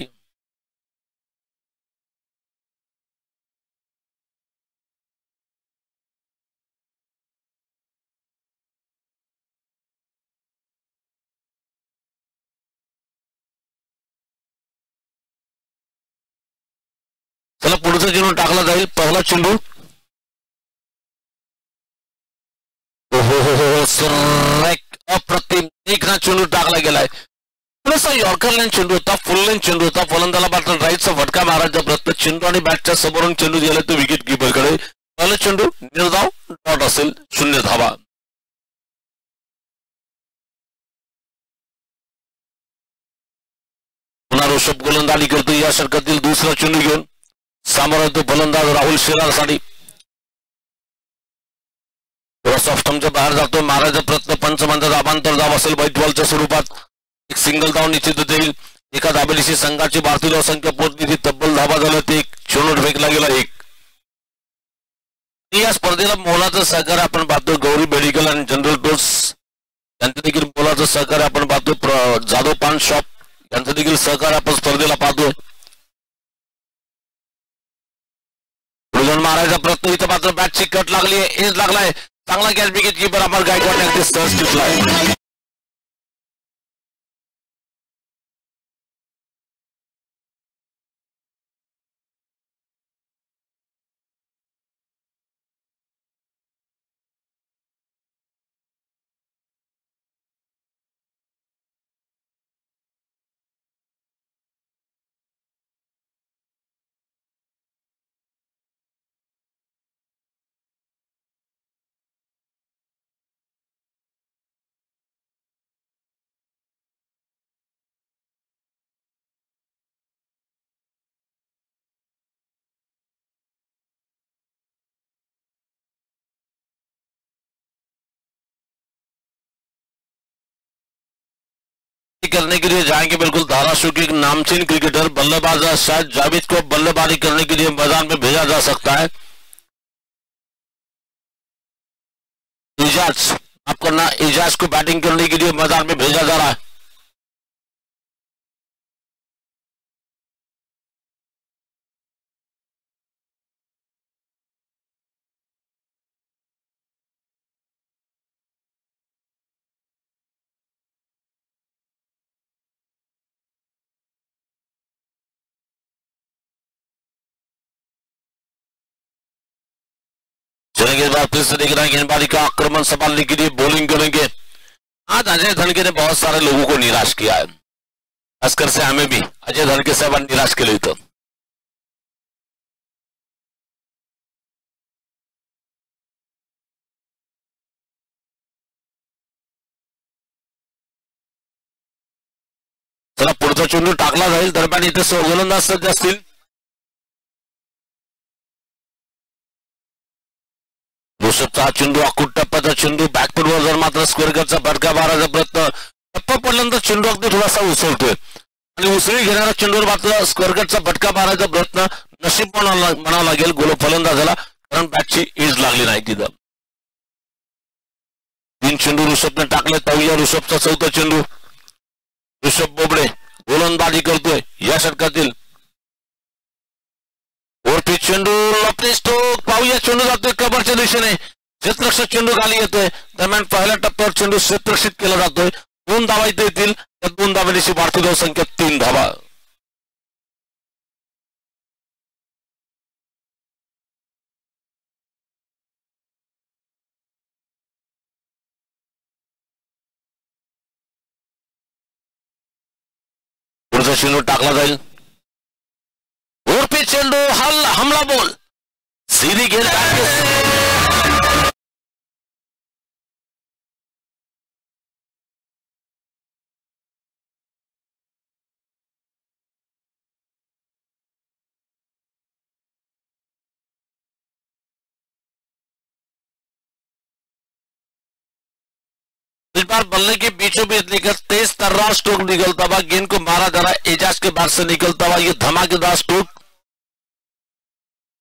S1: चला पुढचा चेंडू टाकला जाईल. पहिला चेंडू अप्रतिम एक ना चेंडू टाकला गेलाय. थोडासा यॉर्कर लाईन चेंडू होता, फुल लाईन चेंडू होता. फलंदाला मात्र राईटचा फटका मारायचा प्रयत्न. चेंडू आणि बॅटच्या समोरून चेंडू गेला तो विकेट किपरकडे. पहिला चेंडू निर्धाव डॉट असेल, 0 धावा. पुन्हा ऋषभ गोलंदाजी करतो. या षटकातील दुसरा चेंडू घेऊन सामोरा येतो फलंदाज राहुल शेलारसाठी. सॉफ्टमच्या बाहेर जातो, मारायचा प्रयत्न. पंच म्हणतात अभांतर धाव असेल व्हाईट बॉलच्या स्वरूपात. एक सिंगल धाव निश्चित होईल. एका धाबेनिशी संघाची भारतीय धावसंख्या पोहोचली. तब्बल धावा झालं ते एक चेंडू फेकला गेला एक. या स्पर्धेला मोलाचं सहकार्य आपण पाहतो गौरी मेडिकल आणि जनरल टूर्स यांचं देखील मोलाचं सहकार्य आपण पाहतो. जाधव पान शॉप यांचं देखील सहकार्य आपण स्पर्धेला पाहतोय. मारायचा प्रयत्न. इथं मात्र बॅटची कट लागली आहे, एज लागलाय. चांगला कॅच विकेट कीपर अमर गायकवाड ने अगदी सहज टिपलाय. करने के लिए जाएंगे बिल्कुल धाराशिव के नामचीन क्रिकेटर बल्लेबाज शायद जावेद को बल्लेबाजी करने के लिए मैदान में भेजा जा सकता है. इजाज आपका ना इजाज को बैटिंग करने के लिए मैदान में भेजा जा रहा है. चलेंगे बाद फिर से देख रहे हैं गेंदबाजी का आक्रमण संभालने के लिए बॉलिंग करेंगे. आज अजय धनके ने बहुत सारे लोगों को निराश किया है, खासकर से हमें भी अजय धनके साहब निराश केले होतं. चला पुढचा चेंडू टाकला जाईल. दरम्यान इथे गोलंदाज सज्ज असतील. ऋषभचा चेंडू अकुट टप्प्याचा चेंडू बॅकफुटवर जर मात्र स्क्वेअरचा फटका मारायचा प्रयत्न. टप्पा पडल्यानंतर चेंडू अगदी थोडासा उसळतोय आणि उसळी घेणारा चेंडूवर मात्र स्क्वेअरचा फटका मारायचा प्रयत्न. नशीब म्हणावं लागेल गोल फलंदाजाला, कारण बॅटची एज लागली नाही तिथं. 3 चेंडू ऋषभने टाकले. तवया ऋषभचा चौथा चेंडू. ऋषभ बोबडे गोलंदाजी करतोय या षटकातील. वरती चेंडू लपते स्ट्रोक. पाहूया चेंडू जातोय कबरच्या दिशेने. क्षेत्ररक्षक चेंडू खाली येतोय. दरम्यान पहिल्या टप्प्यावर चेंडू क्षेत्ररक्षित केला जातोय. 2 धावा इथे येतील. त्या 2 धावांची भारतीय धावसंख्या 3 धावा. पुढचा चेंडू टाकला जाईल. वरती चेंडू हमला बोल सीधी गेंद. इस बार बल्ले के बीचों बीच लेकर तेज तर्रार स्ट्रोक निकलता हुआ गेंद को मारा जा रहा है. एजाज के बाद से निकलता हुआ ये धमाकेदार स्ट्रोक.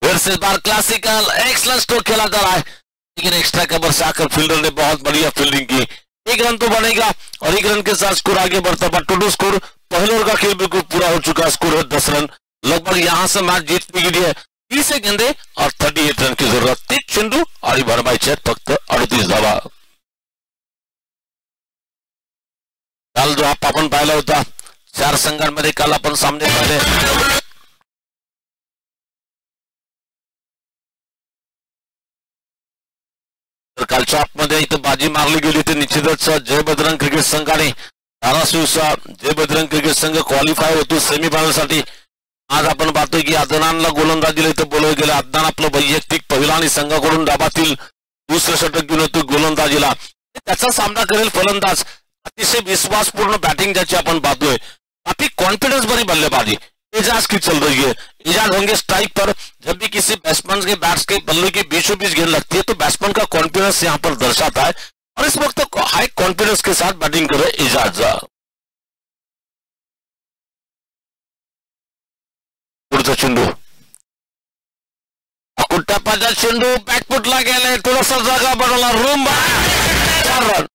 S1: फिर से इस बार क्लासिकल एक्सलेंट स्ट्रोक खेला जा रहा है, लेकिन एक्स्ट्रा कवर से आकर फील्डर ने बहुत बढ़िया फील्डिंग की. 1 रन तो बनेगा और 1 रन के साथ स्कोर आगे बढ़ता हुआ. टोटल स्कोर पहले ओवर का खेल बिल्कुल पूरा हो चुका. स्कोर है 10 रन. लगभग यहां से मैच जीतने के लिए 30 गेंदे और 38 रन की जरूरत. 30 चेंडू आणि भरमायचे फक्त 38 धावा. काल जो आपण पाहिला होता 4 संघांमध्ये काल आपण सामने पाहिले. कालच्या मध्ये इथं बाजी मारली गेली तर निश्चितच जय बजरंग क्रिकेट संघाने धाराशिवचा जय बजरंग क्रिकेट संघ क्वालिफाय होतो सेमीफायनल साठी. आज आपण पाहतोय की अदनानला गोलंदाजीला इथं बोलवलं गेलं. अदनान आपलं वैयक्तिक पहिला आणि संघाकडून डाबातील दुसरं षटक घेऊन येतो गोलंदाजीला. त्याचा सामना करेल फलंदाज. अतिशय विश्वासपूर्ण बैटिंग ज्याची आपण पाहतोय. काफी कॉन्फिडेंस भरी बल्लेबाजी एजाज की चल रही है. एजाज होंगे स्ट्राइक पर. जब भी किसी बैट्समैन के बैट्स के बल्ले की बीचों बीच गेंद लगती है तो बैट्समैन का कॉन्फिडेंस यहाँ पर दर्शाता है और इस वक्त हाई कॉन्फिडेंस के साथ बैटिंग कर रहे एजाज. पुढचा चेंडू कुट्टापाचा चेंडू बॅकफुटला गेलाय. थोडासा जागा बनवला रूम 4 रन.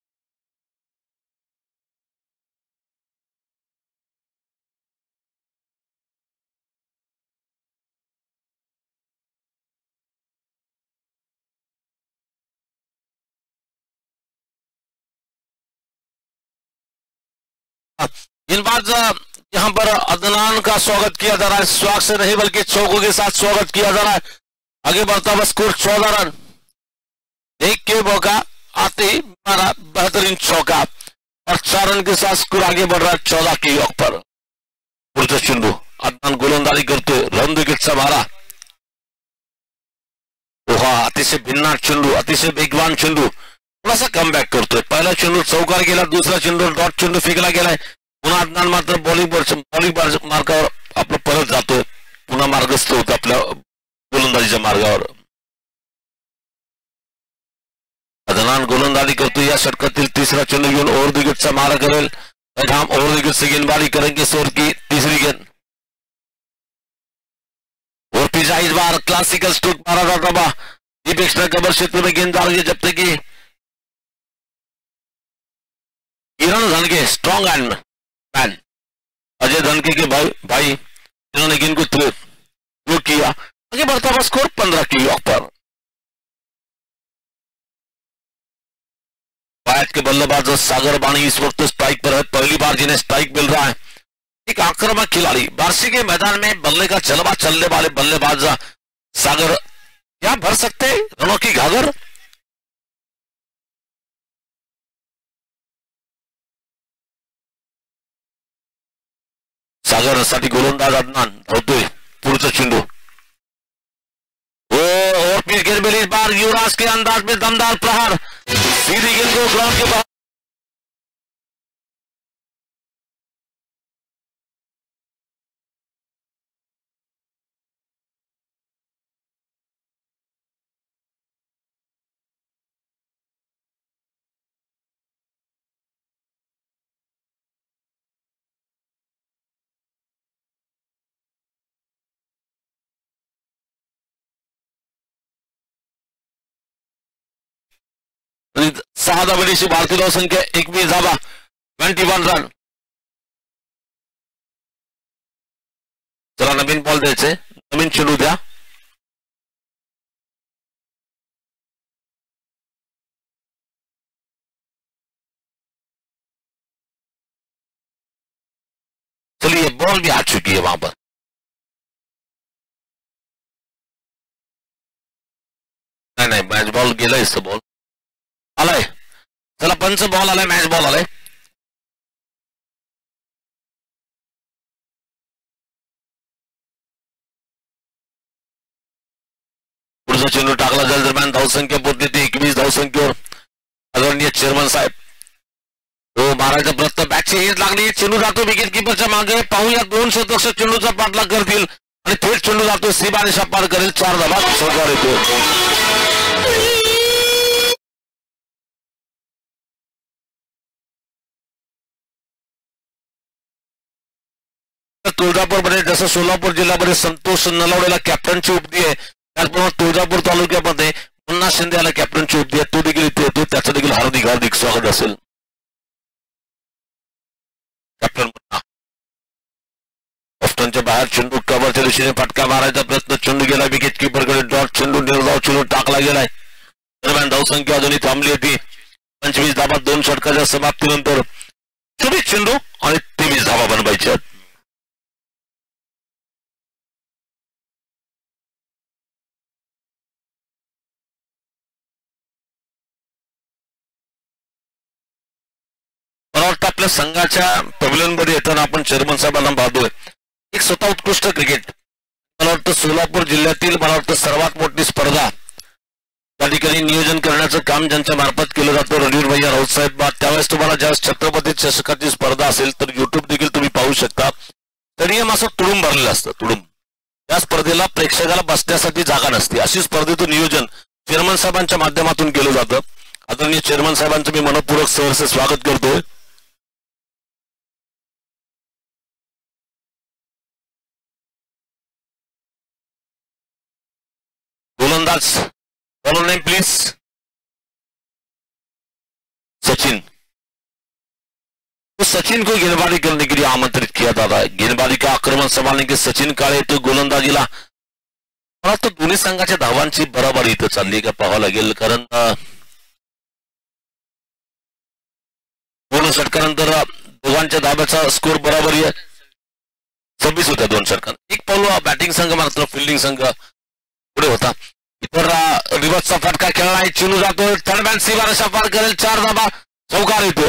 S1: गेंदबाज यहाँ पर अदनान का स्वागत किया जा रहा है. स्वागत से नहीं बल्कि चौकों के साथ स्वागत किया जा रहा है. आगे बढ़ता हुआ स्कोर 14 रन. एक के मौका आते ही मारा बेहतरीन चौका और 4 रन के साथ स्कोर आगे बढ़ रहा है 14 के योग पर. पुढचा चेंडू अदनान गोलंदाजी करतोय. रन विकेटचा मारा. ओहा अतिशय भिन्नाट चेंडू अतिशय वेगवान चेंडू. थोडासा कमबॅक करतोय. पहिला चेंडू चौकार गेला. दुसरा चेंडू डॉट चेंडू फेकला गेलाय. पुन्हा अदनान मात्र बॉलिंग मार्गावर आपलं परत जातोय. पुन्हा मार्गस्थ होतो आपल्या गोलंदाजीच्या मार्गावर. अदनान गोलंदाजी करतो. या षटकातील तिसरा चेंडू घेऊन ओव्हर विकेटचा मारा करेल. हम ओव्हर विकेट से गेंदबाजी करेंगे. इस ओवर की तीसरी गेंद और पिछा इस बार क्लासिकल स्ट्रोक मारा जाता था. डीप एक्स्ट्रा कवर क्षेत्र में गेंद डाल जब तक कि किरण धनके स्ट्रॉन्ग हैंड मैन अजय धनके के भाई जिन्होंने गेंद को थ्रो किया. आगे बढ़ता हुआ स्कोर 15 की योग पर. भारत के बल्लेबाज सागर बाणी इस वक्त स्ट्राइक पर है. पहली बार जिन्हें स्ट्राइक मिल रहा है. एक आक्रामक खिलाड़ी वार्षिक के मैदान में बल्ले का जलवा चलने वाले बल्लेबाज सागर क्या भर सकते रनों की घाघर. सागर साठी गोलंदाज अदनान धावतोय. पुढचा चेंडू और फिर गेंद मिली. इस बार युवराज के अंदाज में दमदार प्रहार. सीधी गेंद को ग्राउंड के बाहर सहा धावेची भारतीय धावसंख्या 21 धावा 21 रन. चला नवीन बॉल द्यायचे. नवीन चेंडू द्या. चलिए बॉल भी आ चुकी है वहां पर. नाही मॅच बॉल गेलाय. इससे बॉल आलाय. चला पंच बॉल आलाय. मॅच बॉल आलाय. पुढचा चेंडू टाकला जाईल. दरम्यान धावसंख्या पोहोचली 21 धावसंख्येवर. आदरणीय चेअरमन साहेब तो मारायचा प्रयत्न बॅटची हेच लागली. चेंडू जातो विकेट किपरच्या मागे. पाहूया 2 शतक चेंडूचा पाठलाग करतील आणि थेट चेंडू जातो सीमाने पार करेल. 4 धावा सरकार येतो. तुळजापूरमध्ये जसं सोलापूर जिल्ह्यामध्ये संतोष नलावडेला कॅप्टनची उपदी आहे त्याचप्रमाणे तुळजापूर तालुक्यामध्ये मुन्ना शिंदे याला कॅप्टनची उपदी आहे. तो देखील इथे येतो. त्याचं देखील हार्दिक स्वागत असेल. कॅप्टन मुन्ना ऑफ्टनच्या बाहेर चेंडू कव्हरच्या दिशेने फटका मारायचा प्रयत्न. चेंडू गेला विकेट किपरकडे. डॉट चेंडू निर्धाव चेंडू टाकला गेलाय. दरम्यान धावसंख्या अजूनही थांबली होती. 25 धावा 2 षटकाच्या समाप्तीनंतर 24 चेंडू आणि 23 धावा बनवायच्या. आपल्या संघाच्या पॅव्हलियन मध्ये येताना आपण चेअरमन साहेबांना पाहतोय. एक स्वतः उत्कृष्ट क्रिकेट, मला वाटतं सोलापूर जिल्ह्यातील मला वाटतं सर्वात मोठी स्पर्धा त्या ठिकाणी नियोजन करण्याचं काम ज्यांच्या मार्फत केलं जातं रणवीर भैया राऊत साहेब. त्यावेळेस तुम्हाला ज्यावेळेस छत्रपती चषकाची स्पर्धा असेल तर युट्यूब देखील तुम्ही पाहू शकता. स्टेडियम असं तुडूंब भरलेलं असतं, तुडुंब. त्या स्पर्धेला प्रेक्षकाला बसण्यासाठी जागा नसते. अशी स्पर्धेचं नियोजन चेअरमन साहेबांच्या माध्यमातून केलं जातं. आदरणीय चेअरमन साहेबांचं मी मनपूर्वक सहर्ष स्वागत करतोय. गोलंदाज बॉलर नेम प्लीज सचिन. तो सचिन को गेंदबाजी करने के लिए आमंत्रित किया था. गेंदबाजी का आक्रमण संभालने के सचिन काळे तो गोलंदाजीला. मला तो दोन्ही संघाच्या धावांची बराबरी इथं चालली का पाहावं लागेल, कारण 2 षटकानंतर दोघांच्या धाब्याचा स्कोर बराबरी आहे. 26 होत्या 2 षटकात. एक पाऊल बॅटिंग संघ मात्र फिल्डिंग संघ पुढे होता. इतर रिवर्सचा फटका खेळला आहे. चिनू जातोय थर्ड मॅन सीमारेषा पार करेल. 4 धाबा चौकार येतो.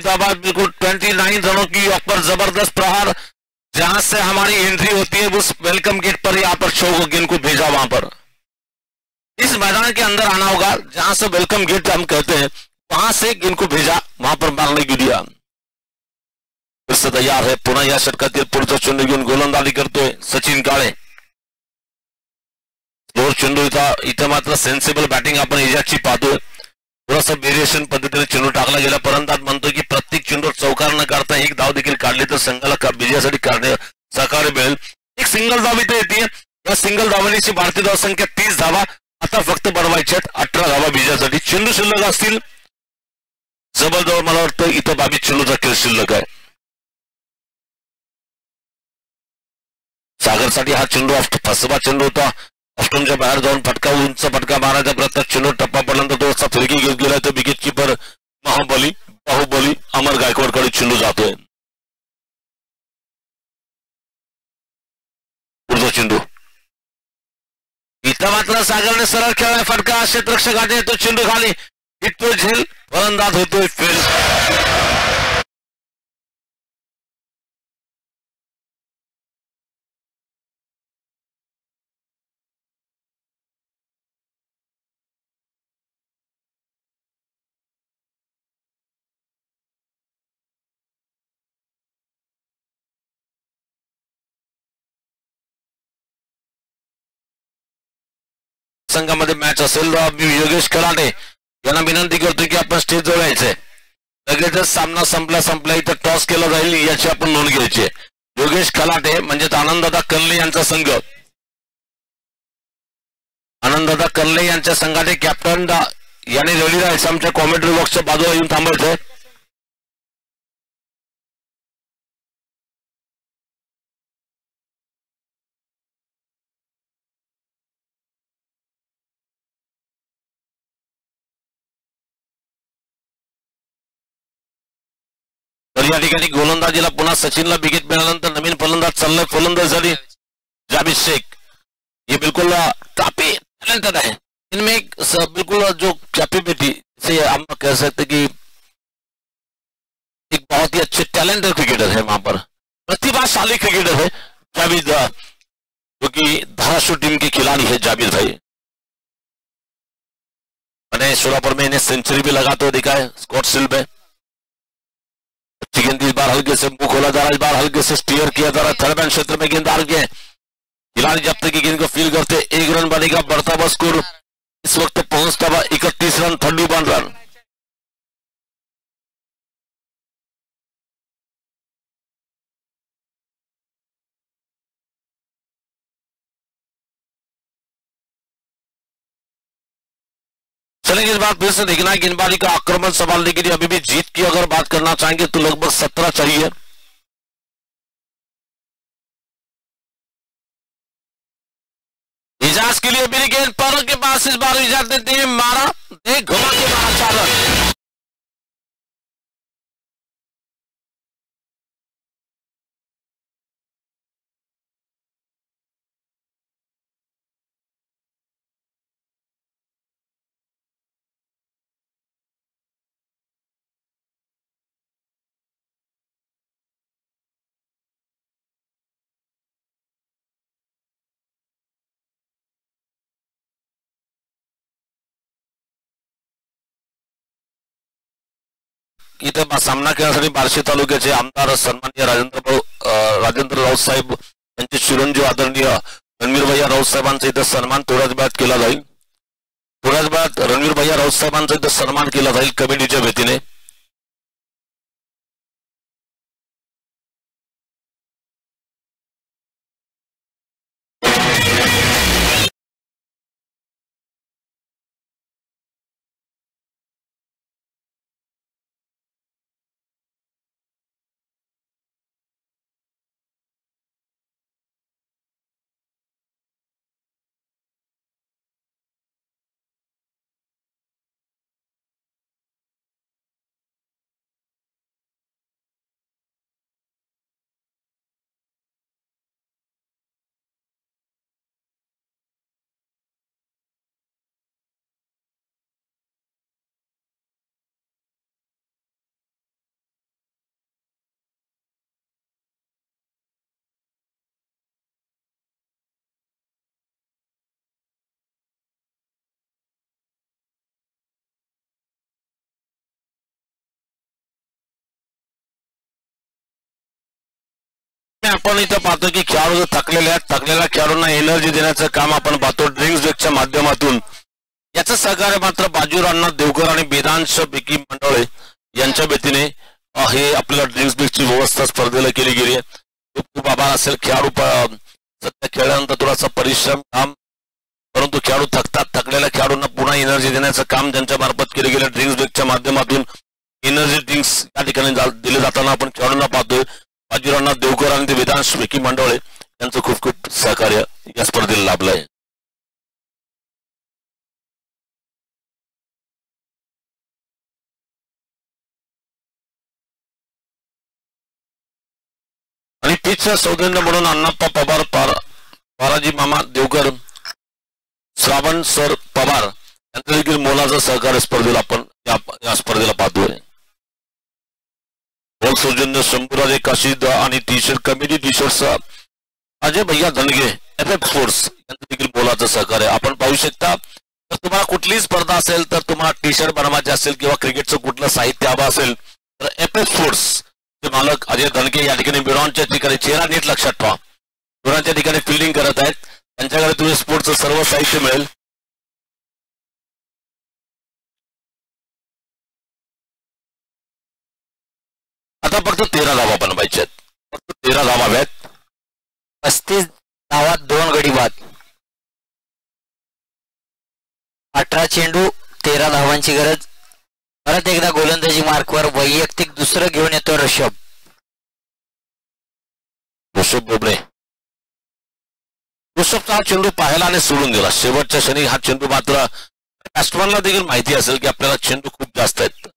S1: धाबा बिल्कुल 29 रनों की ऊपर जबरदस्त प्रहार. जहां से हमारी एंट्री होती है उस वेलकम गेट पर यहाँ पर शो को गेंद को भेजा. वहां पर इस मैदान के अंदर आना होगा, जहां से वेलकम गेट हम कहते हैं, वहां से गेंद को भेजा, वहां पर मारने की दिया. फिर से तैयार है पुन्हा या षटकातील पुढचा चेंडू घेऊन गोलंदाजी करतोय सचिन काळे. स्लोअर चेंडू इथं मात्र सेन्सिबल बॅटिंग आपण एजाची पाहतोय. थोडासा व्हेरिएशन पद्धतीने चेंडू टाकला गेला. परंतु म्हणतोय की प्रत्येक चेंडूवर चौकार न काढता एक धाव देखील काढली तर संघाला विजयासाठी काढणे सहकार्य मिळेल. एक सिंगल धाव इथे येते. या सिंगल धावांची भारतीय धावसंख्या 30 धावा आता फक्त बनवायच्या आहेत. 18 धावा विजयासाठी. चेंडू शिल्लक असतील जवळजवळ मला वाटतं इथं 22 चेंडूचा खेळ शिल्लक आहे. सागरसाठी हा चेंडू फसवा चेंडू होता. ऑस्ट्रोमच्या बाहेर जाऊन फटका उंच फटका मारायचा प्रयत्न. चेंडू टप्पा पडल्यानंतर तो असा फिरकी घेत गेला तर विकेट किपर बाहुबली अमर गायकवाडकडे चेंडू जातोय. पुढचा चेंडू इथं मात्र सागरने सरळ खेळला. फटका क्षेत्ररक्षकाने तो चेंडू खाली इथतो झेल. फलंदाज होतोय फेल. संघामध्ये मॅच असेल मी योगेश खलाटे यांना विनंती करतो की आपण स्टेज जवळ यायचंय. लगेचच सामना संपला इथं टॉस केला जाईल याची आपण नोंद घ्यायची. योगेश खलाटे म्हणजेच आनंददादा कर्ले यांचा संघ. आनंददादा कर्ले यांच्या संघाचे कॅप्टन यांनी रेडी राहायचं. आमच्या कॉमेंट्री बॉक्सच्या बाजूला येऊन थांबायचंय. या ठिकाणी गोलंदाजीला पुन्हा सचिनला विकेट मिळाल्यानंतर नवीन फलंदाज चाललाय. फलंदाजी जाबिद शेख. ये बिल्कुल काफी टैलेंटेड है. इनमें बिल्कुल जो कैपेबिलिटी से हम कह सकते कि एक बहुत ही अच्छे टैलेंटेड क्रिकेटर है. वहां पर प्रतिभाशाली क्रिकेटर है जाबिद, जो कि धाराशिव टीम के खिलाड़ी है जाबिद भाई. मैंने सोलापुर में इन्हें सेंचुरी भी लगाते हुए दिखा है स्कॉटशिल में. गेंद इस बार हल्के से मुंह खोला जा रहा है. इस बार हल्के से स्टीयर किया जा रहा है. थर्ड मैन क्षेत्र में गेंद डाल के खिलाड़ी जब तक की गेंद को फील करते 1 रन बनेगा. बढ़ता हुआ स्कोर इस वक्त पहुंचता हुआ 31 रन 31 रन. चलेंगे इस बार फिर से देखना है गेंदबाजी का आक्रमण संभालने के लिए. अभी भी जीत की अगर बात करना चाहेंगे तो लगभग 17 चाहिए. इजाज के लिए मेरी गेंद पर के पास इस बार इजाज देते हैं. मारा एक गमतीदार चालक इथे सामना खेळण्यासाठी बार्शी तालुक्याचे आमदार सन्माननीय राजेंद्र राऊत साहेब यांचे चिरंजीव आदरणीय रणवीर भैया राऊत साहेबांचा इथं सन्मान थोड्याच वेळात केला जाईल. थोड्याच वेळात रणवीर भैया राऊत साहेबांचा इथं सन्मान केला जाईल कमिटीच्या वतीने. आपण इथं पाहतो की खेळाडू थकलेल्या खेळाडूंना एनर्जी देण्याचं काम आपण पाहतो ड्रिंक्स ब्रेकच्या माध्यमातून. याचं सहकार्य मात्र बाजीराव देवकर आणि वेदांश बेकी मंडळे यांच्या वतीने हे आपल्याला ड्रिंक्स ब्रेकची व्यवस्था स्पर्धेला केली गेली आहे. खूप आभार असेल. खेळाडू सध्या खेळल्यानंतर थोडासा परिश्रम काम, परंतु खेळाडू थकलेल्या खेळाडूंना पुन्हा एनर्जी देण्याचं काम ज्यांच्या मार्फत केले गेले ड्रिंक्स ब्रेकच्या माध्यमातून एनर्जी ड्रिंक्स या ठिकाणी दिले जाताना आपण खेळाडूंना पाहतोय. बाजीराव देवकर आणि वेदांश बेकी मंडळे यांचं खूप खूप सहकार्य या स्पर्धेला लाभलं आहे. आणि पिचचा सौजन्य म्हणून अण्णाप्पा पवार, पाराजी मामा देवकर, श्रावण सर पवार यांचं देखील मोलाचं सहकार्य स्पर्धेला आपण या स्पर्धेला पाहतोय. सौजन्य शंभूराजे काशीद आणि T shirt committee T shirt Ajay भैया धनगे एफएफ स्पोर्ट्स यांचं देखील मोलाचं सहकार्य आपण पाहू शकता. तर तुम्हाला कुठलीही स्पर्धा असेल, तर तुम्हाला टी शर्ट बनवायचे असेल किंवा क्रिकेटचं कुठलं साहित्य हवं असेल तर एफएफ स्पोर्ट्स चे मालक अजय धनगे या ठिकाणी बिरॉनच्या ठिकाणी चेहरा नीट लक्षात ठेवा, बिरॉनच्या ठिकाणी फिल्डिंग करत आहेत. त्यांच्याकडे तुम्ही स्पोर्ट्सचं सर्व साहित्य मिळेल. आता फक्त 13 धावा बनवायच्या आहेत. फक्त 13 धावा आहेत.
S2: 35 धावात 2 गडी बाद. 18 चेंडू 13 धावांची गरज. परत एकदा गोलंदाजी मार्कवर वैयक्तिक दुसरं घेऊन येतो ऋषभ
S1: बोबडे. ऋषभचा हा चेंडू पाहायला आणि सोडून दिला. शेवटच्या क्षणी हा चेंडू मात्र बॅट्समॅनला देखील माहिती असेल की आपल्याला चेंडू खूप जास्त आहेत,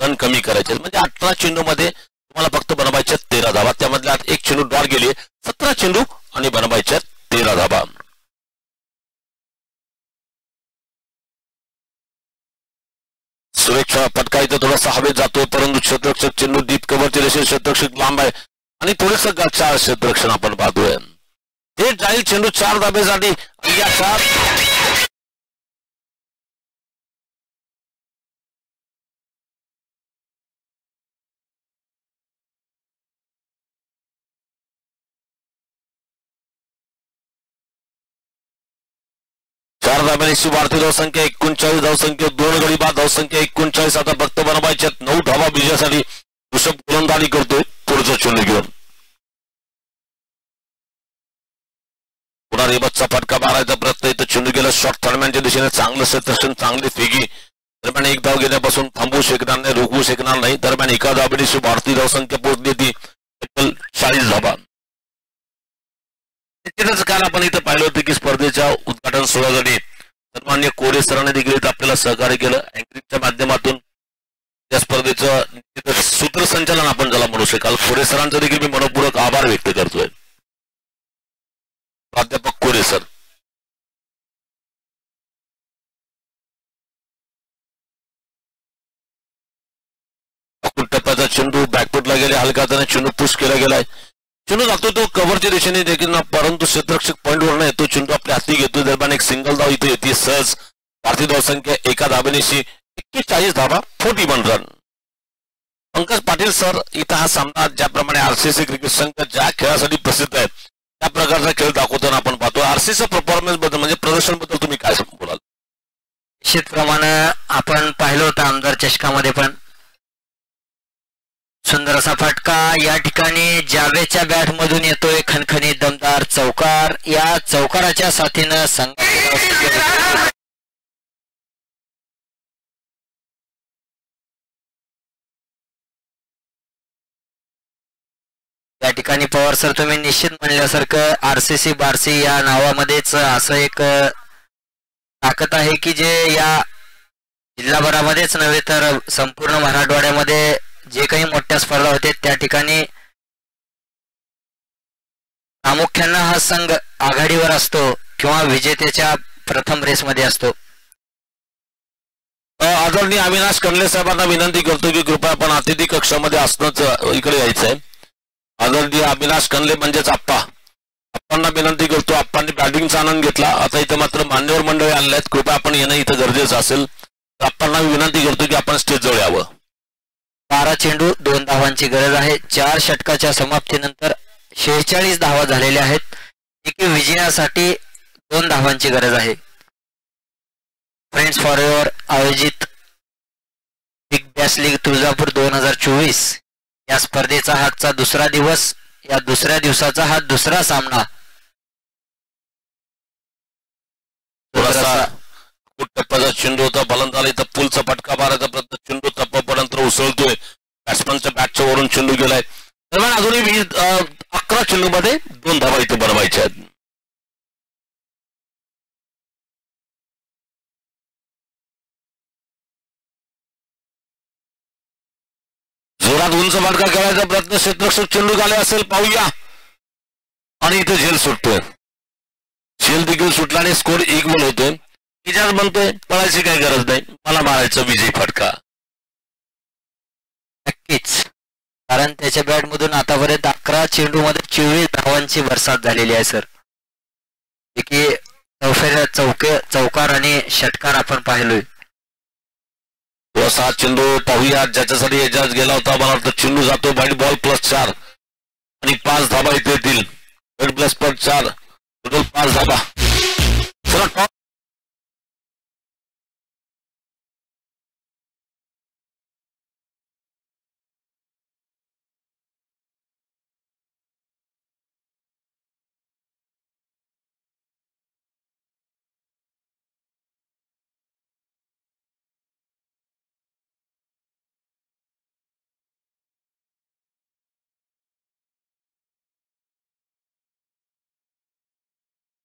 S1: रन कमी करायचे. म्हणजे 18 चेंडू मध्ये तुम्हाला फक्त बनवायच्या 13 धावा. त्यामधल्या 1 चेंडू डॉट गेली. 17 चेंडू आणि बनवायच्या 13 धावा. सुरेश फटका इथं थोडासा हवेत जातो, परंतु क्षेत्ररक्षक चेंडू डीप कव्हरचे रेषे क्षेत्ररक्षक लांब आहे आणि थोडंसं 4 क्षेत्ररक्षण आपण पाहतोय. हे जाईल चेंडू 4 धाब्यासाठी. या 4 धाब्यांची वाढती धावसंख्या 39 धावसंख्या 2 गडी बाद धावसंख्या 39. आता फक्त बनवायच्या 9 धावा विजयासाठी ऋषभ गोलंदाजी करतोय पुढचा चेंडू घेऊन. पुन्हा रेबतचा फटका मारायचा प्रयत्न. इथं चेंडू गेला शॉर्ट थर्डमॅनच्या दिशेने. चांगलं क्षेत्ररक्षण, चांगली फेगी. दरम्यान 1 धाव घेण्यापासून थांबवू शकणार नाही, रोखवू शकणार नाही. दरम्यान एका धाबेची वाढती धावसंख्या पोहोचली ती 40 धावा. काल आपण इथं पाहिलं होतं की स्पर्धेच्या उद्घाटन सोहळ्यासाठी सन्माननीय कोरे सरांनी देखील आपल्याला सहकार्य केलं अँकरिंगच्या माध्यमातून या स्पर्धेचं सूत्रसंचालन आपण ज्याला म्हणू शकाल कोरे सरांचा देखील मी मनपूर्वक आभार व्यक्त करतोय. प्राध्यापक कोरे सर. टप्प्याचा चेंडू बॅकफुटला गेले हलका हाताने चेंडू पुश केला गेलाय. चेंडू जातो तो कव्हरच्या दिशेने देखील परंतु क्षेत्ररक्षक पॉईंटवर नाही तो चेंडू आपल्या हाती घेतो. दरम्यान एक सिंगल धाव इथे येते सहज. भारतीय धावसंख्या एका धाबेनिशी 41 धावा 41 रन. पंकज पाटील सर इथं हा सामना ज्याप्रमाणे आरसीसी क्रिकेट संघ ज्या खेळासाठी प्रसिद्ध आहे त्या प्रकारचा खेळ दाखवताना आपण पाहतो. आरसीसी परफॉर्मन्स बद्दल म्हणजे प्रदर्शन बद्दल तुम्ही काय बोलाल?
S2: निश्चितप्रमाणे आपण पाहिलं होतं आमदार चषकामध्ये पण सुंदर असा फटका या ठिकाणी जावेदच्या बॅट मधून येतोय. खणखणीत दमदार चौकार. या चौकाराच्या साथीनं संघ या ठिकाणी पवार सर तुम्ही निश्चित म्हणल्यासारखं आरसीसी बारसी या नावामध्येच असं एक ताकद आहे की जे या जिल्हाभरामध्येच नव्हे तर संपूर्ण मराठवाड्यामध्ये जे काही मोठ्या स्पर्धा होते त्या ठिकाणी प्रामुख्याने हा संघ आघाडीवर असतो किंवा विजेत्याच्या प्रथम रेसमध्ये असतो.
S1: आदरणीय अविनाश कंडले साहेबांना विनंती करतो की कृपया आपण अतिथी कक्षामध्ये असणंच इकडे यायचंय. आदरणीय अविनाश कंडले म्हणजेच आप्पांना विनंती करतो. आप्पांनी बॅटिंगचा आनंद घेतला. आता इथं मात्र मान्यवर मंडळी आणले आहेत. कृपया आपण येणं इथं गरजेचं असेल. आप्पांना विनंती करतो की आपण स्टेजजवळ यावं.
S2: 12 चेंडू 2 धावांची गरज आहे. 4 षटकाच्या समाप्तीनंतर 46 धावा झालेल्या आहेत. एकी विजयासाठी 2 धावांची गरज आहे. फ्रेंड्स फॉर एव्हर आयोजित बिग बॅश लीग तुळजापूर 2024 या स्पर्धेचा हाचा दुसरा दिवस. या दुसऱ्या दिवसाचा हा दुसरा सामना.
S1: टप्प्याचा चेंडू होता फलंदाज इथं पुलचा फटका मारायचा प्रयत्न चेंडू टप्प्यापर्यंत उसळतोय. बॅट्समनच्या बॅटच्या वरून चेंडू गेलाय. दरम्यान अजूनही 11 चेंडू मध्ये 2 धावा इथे बनवायच्या आहेत. जोरात उंच फटका खेळायचा प्रयत्न क्षेत्ररक्षक चेंडू घाले असेल पाहूया आणि इथे झेल सुटतोय. झेल देखील सुटल्याने स्कोर इक्वल होतोय. इजाज म्हणतोय पळायची काही गरज नाही मला मारायचं विजयी फटका.
S2: नक्कीच कारण त्याच्या बॅट मधून आतापर्यंत 11 चेंडू मध्ये 24 धावांची बरसात झालेली आहे सर. चौकार आणि षटकार आपण पाहिलोय.
S1: 7 चेंडू पाहूया ज्याच्यासाठी एजाज गेला होता. मला वाटतं चेंडू जातो वाईट बॉल +4 आणि 5 धाबा इथे येतील. 8+4 टोटल 5 धाबा. चला